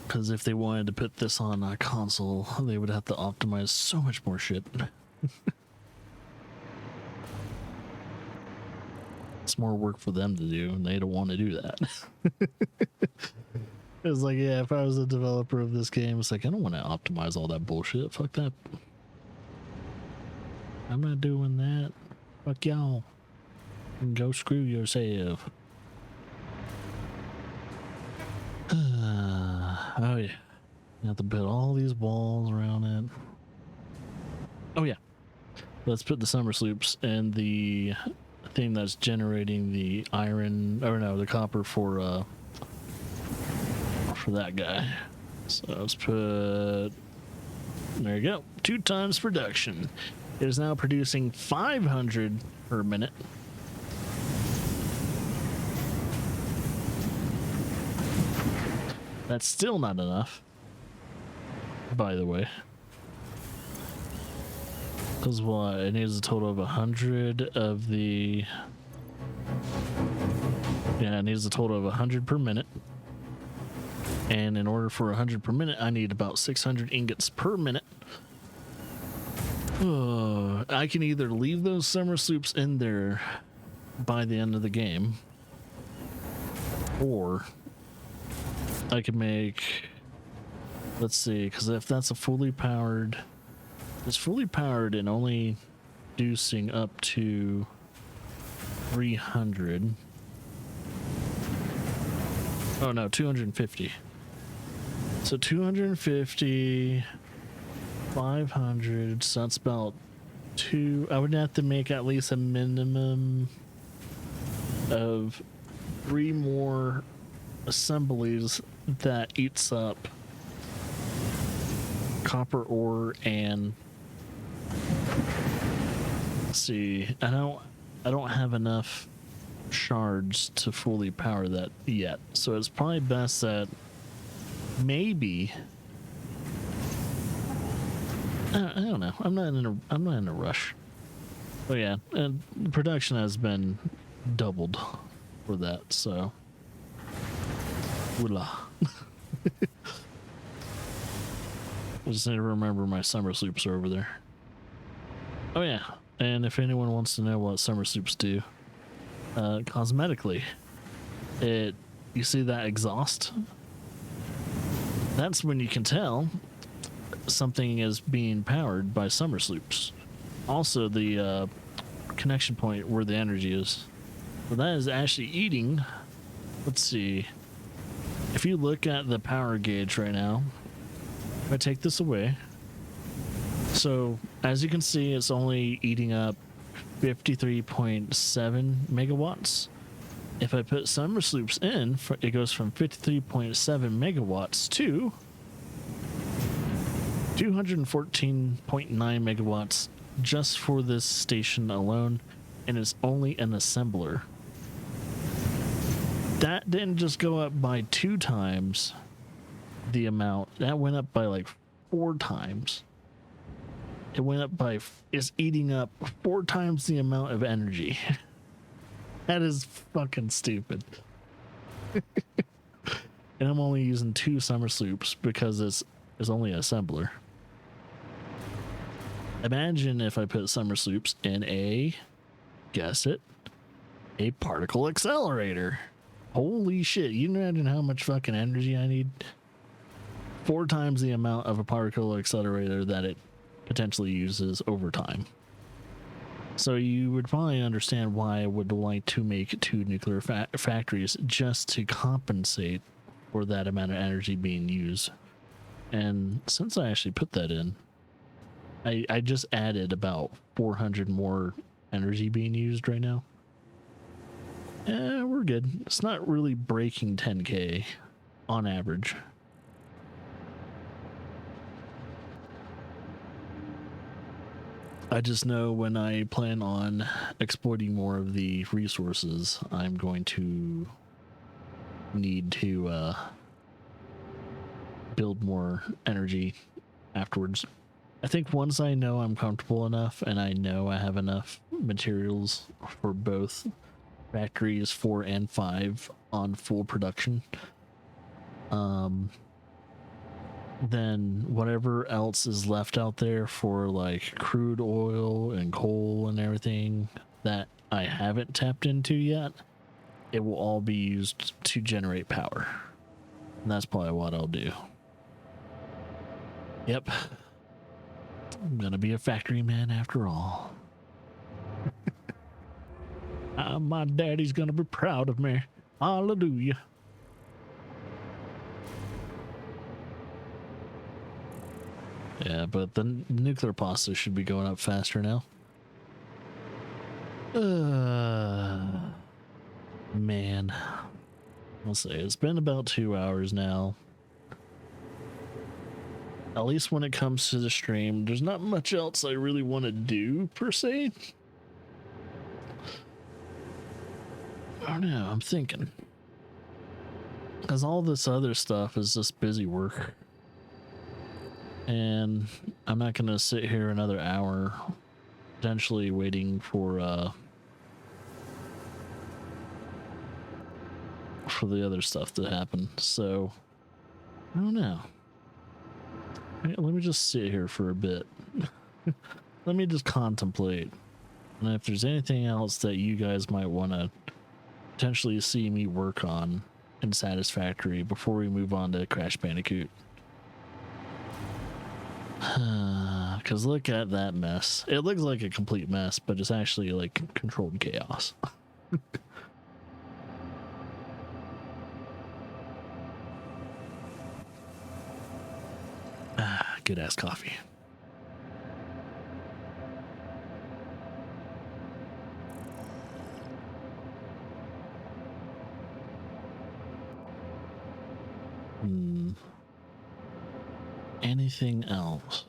[SPEAKER 1] Because if they wanted to put this on a console, they would have to optimize so much more shit. It's more work for them to do, and they don't want to do that. It's like, yeah, if I was a developer of this game, it's like, I don't want to optimize all that bullshit. Fuck that. I'm not doing that. Fuck y'all. Go screw yourself. Oh, yeah. You have to put all these walls around it. Oh, yeah. Let's put the summer sloops and the thing that's generating the iron, or no, the copper for that guy. So let's put, there you go, 2 times production. It is now producing 500 per minute. That's still not enough, by the way. Because what? It needs a total of 100 of the... Yeah, it needs a total of 100 per minute. And in order for 100 per minute, I need about 600 ingots per minute. I can either leave those summer sloops in there by the end of the game, or I can make... Let's see, because if that's a fully powered... It's fully powered and only producing up to 300. Oh no, 250. So 250, 500, so that's about 2. I would have to make at least a minimum of 3 more assemblies that eats up copper ore and see, I don't have enough shards to fully power that yet. So it's probably best that maybe I don't know. I'm not in a rush. Oh yeah, and production has been doubled for that, so voila. I just need to remember my summer sloops are over there. Oh yeah, and if anyone wants to know what summer sloops do, cosmetically, you see that exhaust? That's when you can tell something is being powered by summer sloops. Also, the connection point where the energy is. So that is actually eating. Let's see. If you look at the power gauge right now, if I take this away, so as you can see, it's only eating up 53.7 megawatts. If I put summer sloops in, it goes from 53.7 megawatts to 214.9 megawatts just for this station alone, and it's only an assembler. That didn't just go up by 2 times the amount, that went up by like 4 times. It went up by, it's eating up 4 times the amount of energy. That is fucking stupid. And I'm only using 2 summer sloops because it's only an assembler. Imagine if I put summer sloops in a, guess it, a particle accelerator. Holy shit, you imagine how much fucking energy I need? 4 times the amount of a particle accelerator that it potentially uses over time. So you would probably understand why I would like to make 2 nuclear factories just to compensate for that amount of energy being used. And since I actually put that in, I just added about 400 more energy being used right now. We're good. It's not really breaking 10K on average. I just know when I plan on exploiting more of the resources, I'm going to need to build more energy afterwards. I think once I know I'm comfortable enough and I know I have enough materials for both factories 4 and 5 on full production, then whatever else is left out there for like crude oil and coal and everything that I haven't tapped into yet, it will all be used to generate power. And that's probably what I'll do. Yep. I'm gonna be a factory man after all. My daddy's gonna be proud of me. Hallelujah. Yeah, but the nuclear pasta should be going up faster now. Man. I'll say it's been about 2 hours now. At least when it comes to the stream, there's not much else I really want to do, per se. I don't know, I'm thinking. Because all this other stuff is just busy work. And I'm not going to sit here another hour, potentially waiting for the other stuff to happen. So, I don't know. Let me just sit here for a bit. Let me just contemplate. And if there's anything else that you guys might want to potentially see me work on in Satisfactory before we move on to Crash Bandicoot. Because look at that mess. It looks like a complete mess, but it's actually like controlled chaos. Good ass coffee. Anything else?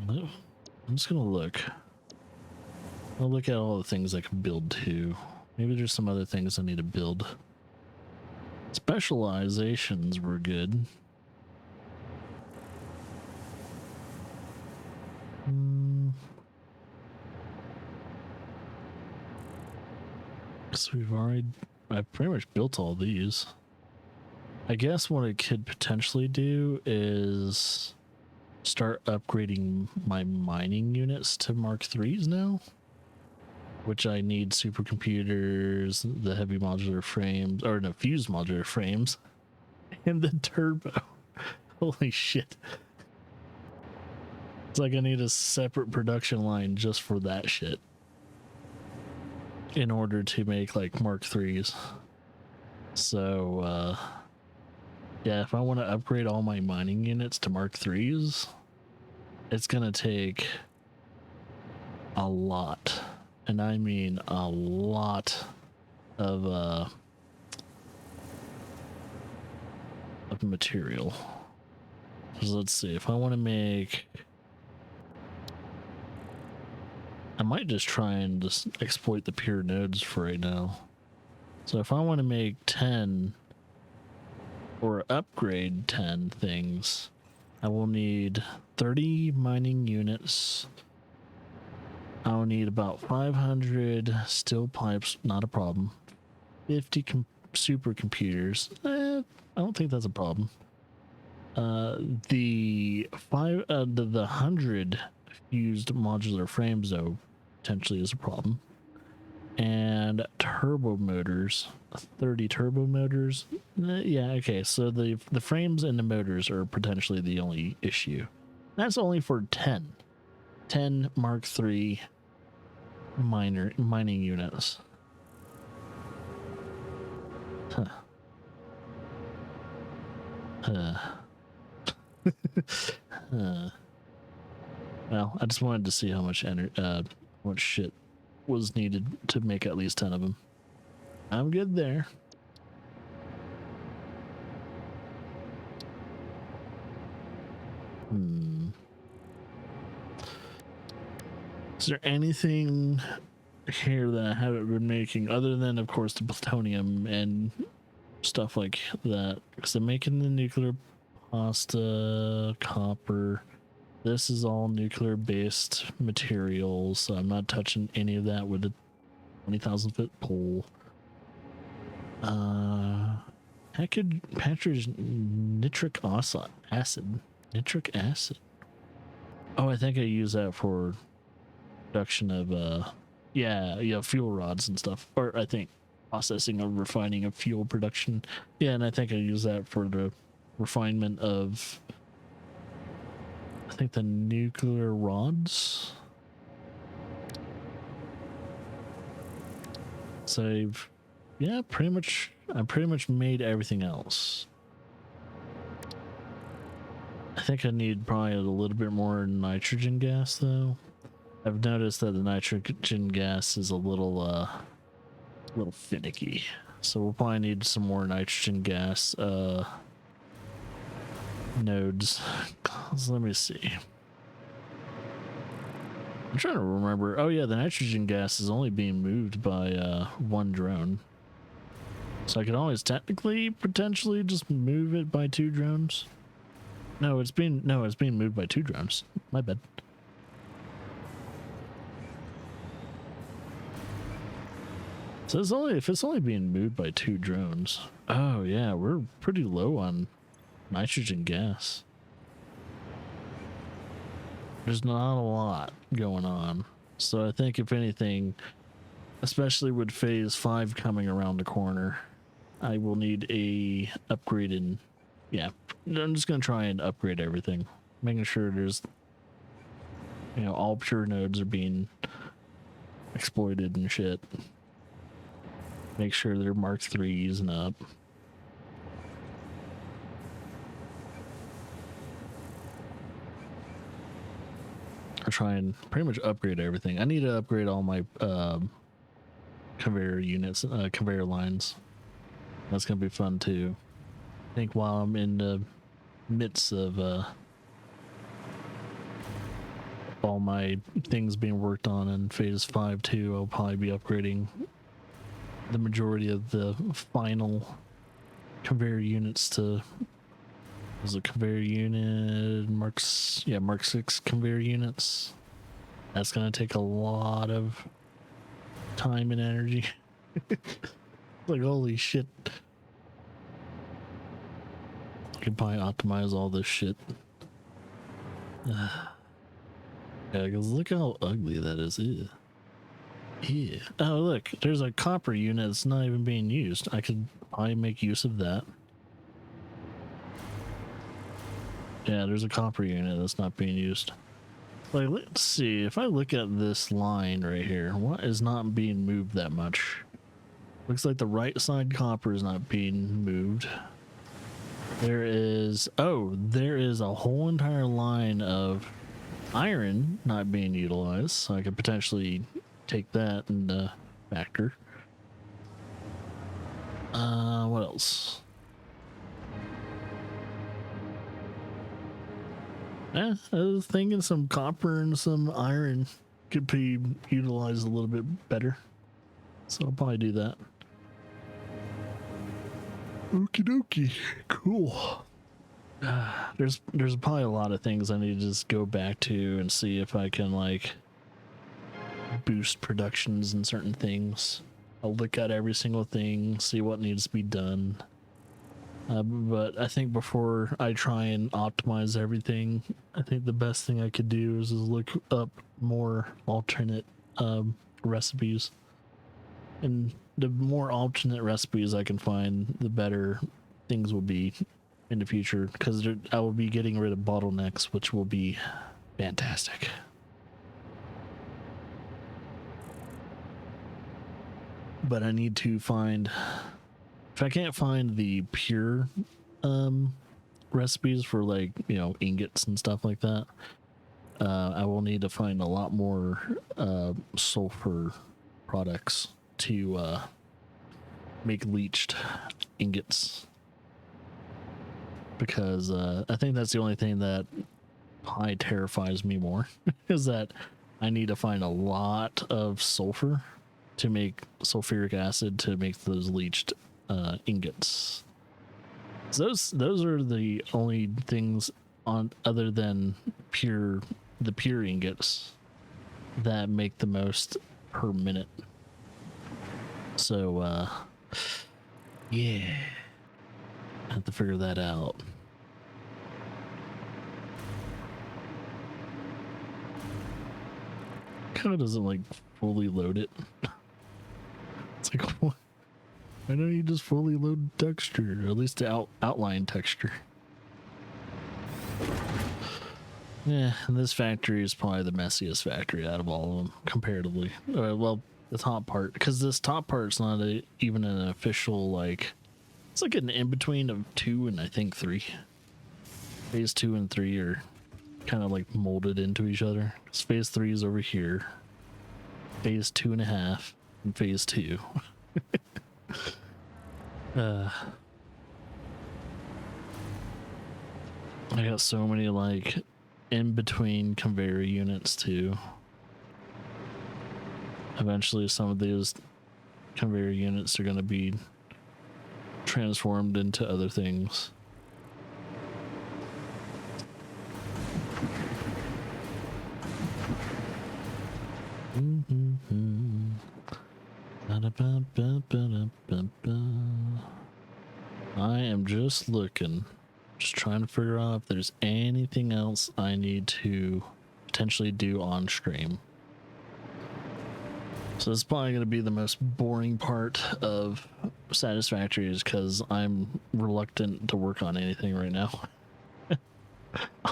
[SPEAKER 1] No. I'm just gonna look. I'll look at all the things I can build too. Maybe there's some other things I need to build. Specializations were good. So I've pretty much built all these. I guess what I could potentially do is start upgrading my mining units to Mark IIIs now, which I need supercomputers, the heavy modular frames, or no, fused modular frames, and the turbo. Holy shit. It's like I need a separate production line just for that shit in order to make like Mark IIIs. So, yeah, if I want to upgrade all my mining units to Mark IIIs, it's gonna take a lot, and I mean a lot of material. So let's see, if I want to make, I might just try and just exploit the pure nodes for right now. So if I want to make 10 or upgrade 10 things, I will need 30 mining units. I'll need about 500 steel pipes, not a problem. 50 supercomputers, I don't think that's a problem. The 100 fused modular frames though potentially is a problem. And turbo motors, 30 turbo motors. Yeah, okay, so the frames and the motors are potentially the only issue. That's only for 10 Mark III mining units. Huh. Well, I just wanted to see how much what shit was needed to make at least 10 of them. I'm good there. Is there anything here that I haven't been making other than, of course, the plutonium and stuff like that? Because I'm making the nuclear pasta, copper. This is all nuclear based materials, so I'm not touching any of that with a 20,000 foot pole. Package nitric acid. Nitric acid. Oh, I think I use that for production of yeah, fuel rods and stuff. Or I think processing or refining of fuel production. Yeah, and I think I use that for the refinement of, I think, the nuclear rods. So I pretty much made everything else. I think I need probably a little bit more nitrogen gas though. I've noticed that the nitrogen gas is a little finicky. So we'll probably need some more nitrogen gas nodes. So let me see. I'm trying to remember. Oh yeah, the nitrogen gas is only being moved by one drone. So I could always potentially just move it by 2 drones. No, it's being moved by 2 drones. My bad. So if it's only being moved by 2 drones. Oh yeah, we're pretty low on nitrogen gas. There's not a lot going on. So I think if anything, especially with phase 5 coming around the corner, I will need a upgraded, yeah, I'm just going to try and upgrade everything. Making sure there's, all pure nodes are being exploited and shit. Make sure they're Mark IIIs and up. Or try and pretty much upgrade everything. I need to upgrade all my conveyor units, conveyor lines. That's gonna be fun too. I think while I'm in the midst of all my things being worked on in phase 5 too, I'll probably be upgrading the majority of the final conveyor units to, was it conveyor unit Mark 6 conveyor units. That's gonna take a lot of time and energy. Like, holy shit. I could probably optimize all this shit. Yeah, because look how ugly that is. Ew. Yeah. Oh, look, there's a copper unit that's not even being used. I could probably make use of that. Yeah, there's a copper unit that's not being used. Like, let's see, if I look at this line right here, what is not being moved that much? Looks like the right side copper is not being moved. There is, oh, there is a whole entire line of iron not being utilized, so I could potentially take that into factor. What else? I was thinking some copper and some iron could be utilized a little bit better, so I'll probably do that. Okie dokie, cool. There's probably a lot of things I need to just go back to and see if I can like boost productions and certain things. I'll look at every single thing, see what needs to be done. But I think before I try and optimize everything, I think the best thing I could do is look up more alternate recipes. And the more alternate recipes I can find, the better things will be in the future, because I will be getting rid of bottlenecks, which will be fantastic. But I need to find, if I can't find the pure recipes for, like, you know, ingots and stuff like that, I will need to find a lot more sulfur products to make leached ingots, because I think that's the only thing that probably terrifies me more is that I need to find a lot of sulfur to make sulfuric acid to make those leached ingots. So those are the only things on other than the pure ingots that make the most per minute. So yeah, I have to figure that out. Kind of doesn't like fully load it. It's like, why don't you just fully load texture, or at least the outline texture? Yeah, and this factory is probably the messiest factory out of all of them, comparatively. Well, the top part, because this top part's not even an official, like, it's like an in-between of 2 and I think 3. Phase 2 and 3 are kind of like molded into each other. Because phase 3 is over here, phase 2.5, and phase 2. I got so many like in-between conveyor units too. Eventually some of these conveyor units are going to be transformed into other things. I am just looking, just trying to figure out if there's anything else I need to potentially do on stream. So this is probably going to be the most boring part of Satisfactory, is because I'm reluctant to work on anything right now.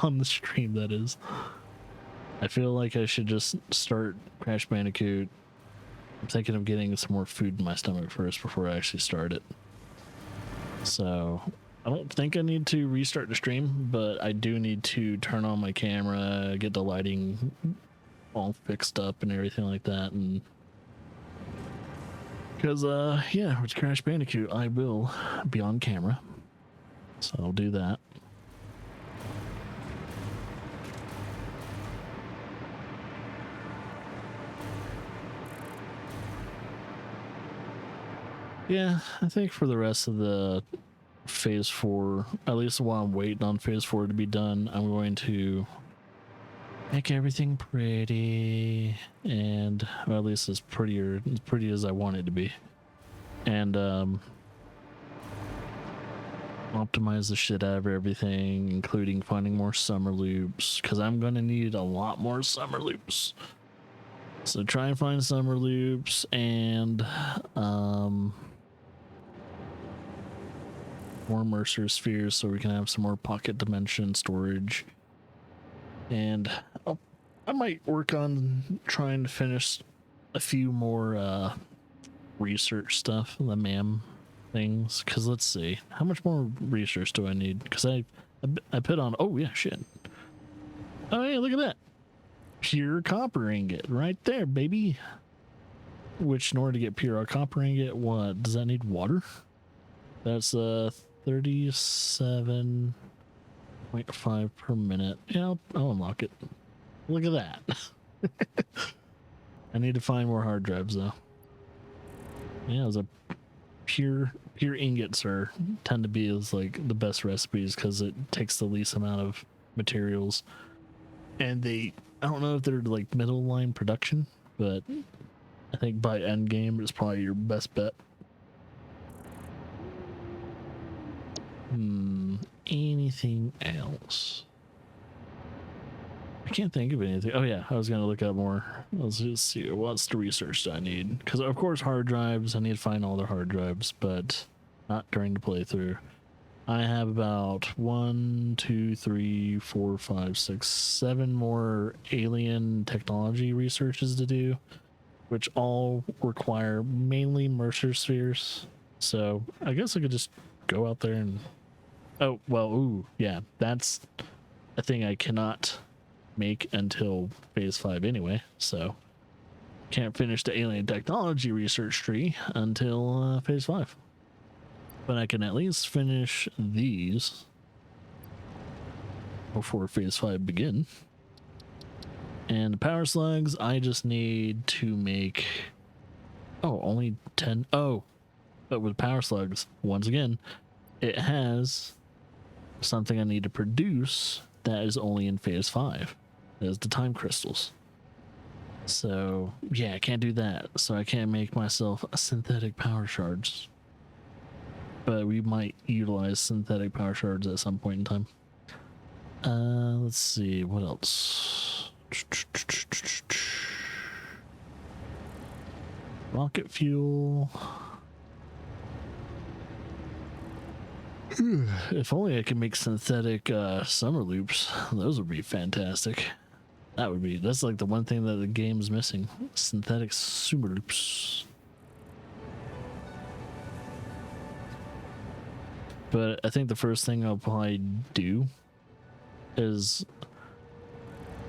[SPEAKER 1] On the stream, that is. I feel like I should just start Crash Bandicoot. I'm thinking of getting some more food in my stomach first before I actually start it. So I don't think I need to restart the stream, but I do need to turn on my camera, get the lighting all fixed up and everything like that. And because yeah, with Crash Bandicoot I will be on camera, so I'll do that. Yeah, I think for the rest of the phase 4, at least while I'm waiting on phase 4 to be done, I'm going to make everything pretty, and or at least as pretty as I want it to be, and optimize the shit out of everything, including finding more summer loops, because I'm gonna need a lot more summer loops. So try and find summer loops and more Mercer spheres so we can have some more pocket dimension storage. And I might work on trying to finish a few more research stuff, the MAM things. Because let's see, how much more research do I need? Because I put on, oh yeah, shit. Oh hey, look at that. Pure copper ingot right there, baby. Which in order to get pure copper ingot, what does that need? Water? That's 37.5 per minute. Yeah, I'll unlock it. Look at that. I need to find more hard drives though. Yeah, it was a pure ingots tend to be as like the best recipes because it takes the least amount of materials, and I don't know if they're like middle line production, but I think by end game it's probably your best bet. Anything else? I can't think of anything. Oh yeah, I was gonna look up more. Let's just see, what's the research that I need? Because of course hard drives, I need to find all the hard drives, but not during the playthrough. I have about 1, 2, 3, 4, 5, 6, 7 more alien technology researches to do, which all require mainly Mercer spheres. So I guess I could just go out there and, oh well, ooh yeah, that's a thing I cannot make until phase 5 anyway, so can't finish the alien technology research tree until phase 5, but I can at least finish these before phase 5 begin. And the power slugs, I just need to make, oh, only 10. Oh, but with power slugs, once again, it has something I need to produce that is only in phase 5. Is the time crystals. So yeah, I can't do that. So I can't make myself a synthetic power shards. But we might utilize synthetic power shards at some point in time. Let's see, what else? Rocket fuel. If only I could make synthetic summer loops. Those would be fantastic. That's like the one thing that the game's missing. Synthetic summer loops. But I think the first thing I'll probably do is,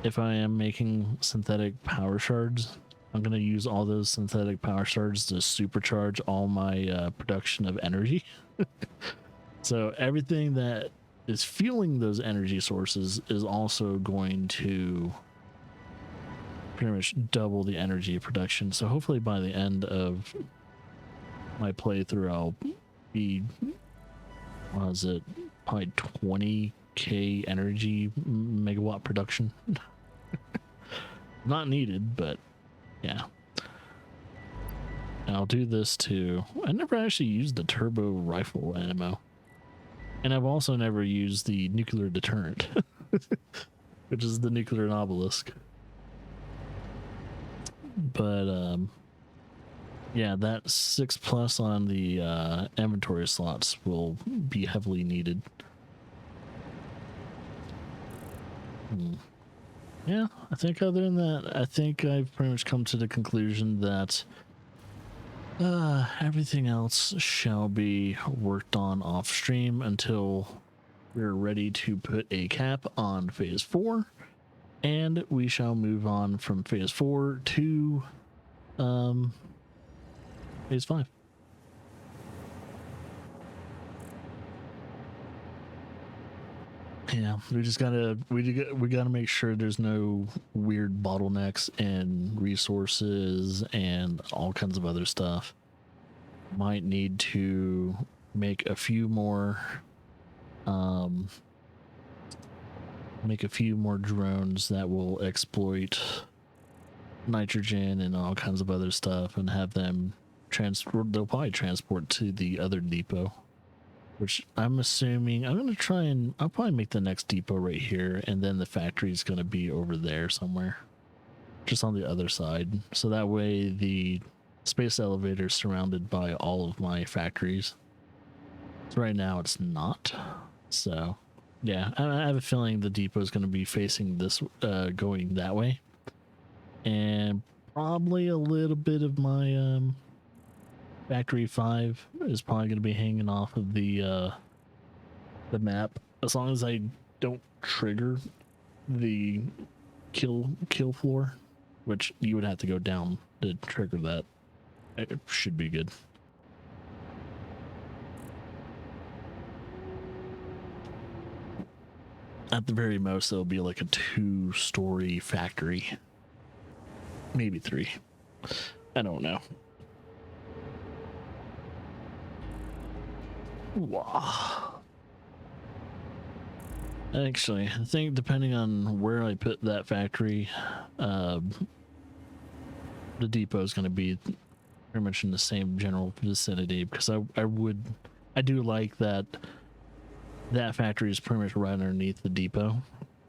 [SPEAKER 1] if I am making synthetic power shards, I'm going to use all those synthetic power shards to supercharge all my production of energy. So everything that is fueling those energy sources is also going to pretty much double the energy production. So hopefully by the end of my playthrough, I'll be, what is it, probably 20k energy megawatt production. Not needed, but yeah. And I'll do this too. I never actually used the turbo rifle ammo. And I've also never used the nuclear deterrent, which is the nuclear obelisk. But yeah, that 6+ on the inventory slots will be heavily needed. Yeah, I think other than that, I think I've pretty much come to the conclusion that everything else shall be worked on off stream until we're ready to put a cap on phase 4, and we shall move on from phase 4 to phase 5. Yeah, we gotta make sure there's no weird bottlenecks in resources and all kinds of other stuff. Might need to make a few more drones that will exploit nitrogen and all kinds of other stuff, and have them transport. They'll probably transport to the other depot, which I'm assuming I'll probably make the next depot right here, and then the factory is going to be over there somewhere, just on the other side, so that way the space elevator is surrounded by all of my factories. So right now it's not. So yeah, I have a feeling the depot is going to be facing this, going that way, and probably a little bit of my factory 5 is probably going to be hanging off of the map, as long as I don't trigger the kill floor, which you would have to go down to trigger that. It should be good. At the very most, it'll be like a 2-story factory, maybe 3. I don't know. Wow. Actually, I think depending on where I put that factory, the depot is going to be pretty much in the same general vicinity, because I do like that factory is pretty much right underneath the depot,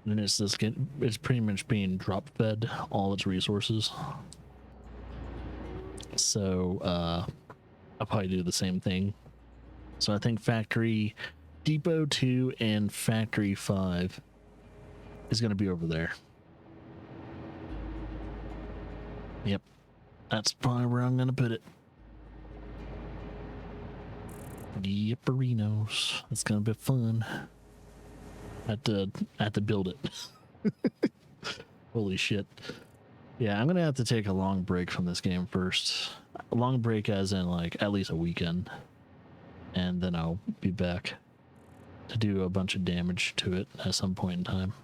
[SPEAKER 1] and it's pretty much being drop fed all its resources. So I'll probably do the same thing. So I think factory depot 2 and factory 5 is going to be over there. Yep, that's probably where I'm going to put it. Yipperinos. It's gonna be fun. I have to build it. Holy shit. Yeah, I'm gonna have to take a long break from this game first. A long break as in like at least a weekend. And then I'll be back to do a bunch of damage to it at some point in time.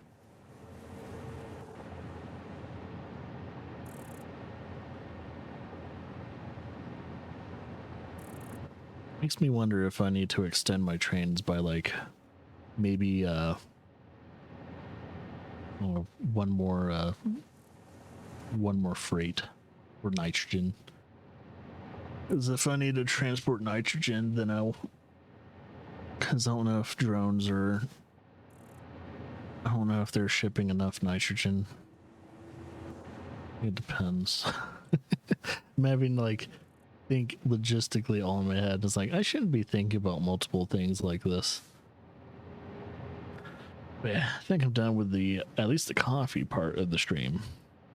[SPEAKER 1] Makes me wonder if I need to extend my trains by like maybe one more freight or nitrogen. Because if I need to transport nitrogen, then because I don't know if drones are, I don't know if they're shipping enough nitrogen. It depends. I'm having like think logistically all in my head. It's like I shouldn't be thinking about multiple things like this. But yeah, I think I'm done with at least the coffee part of the stream.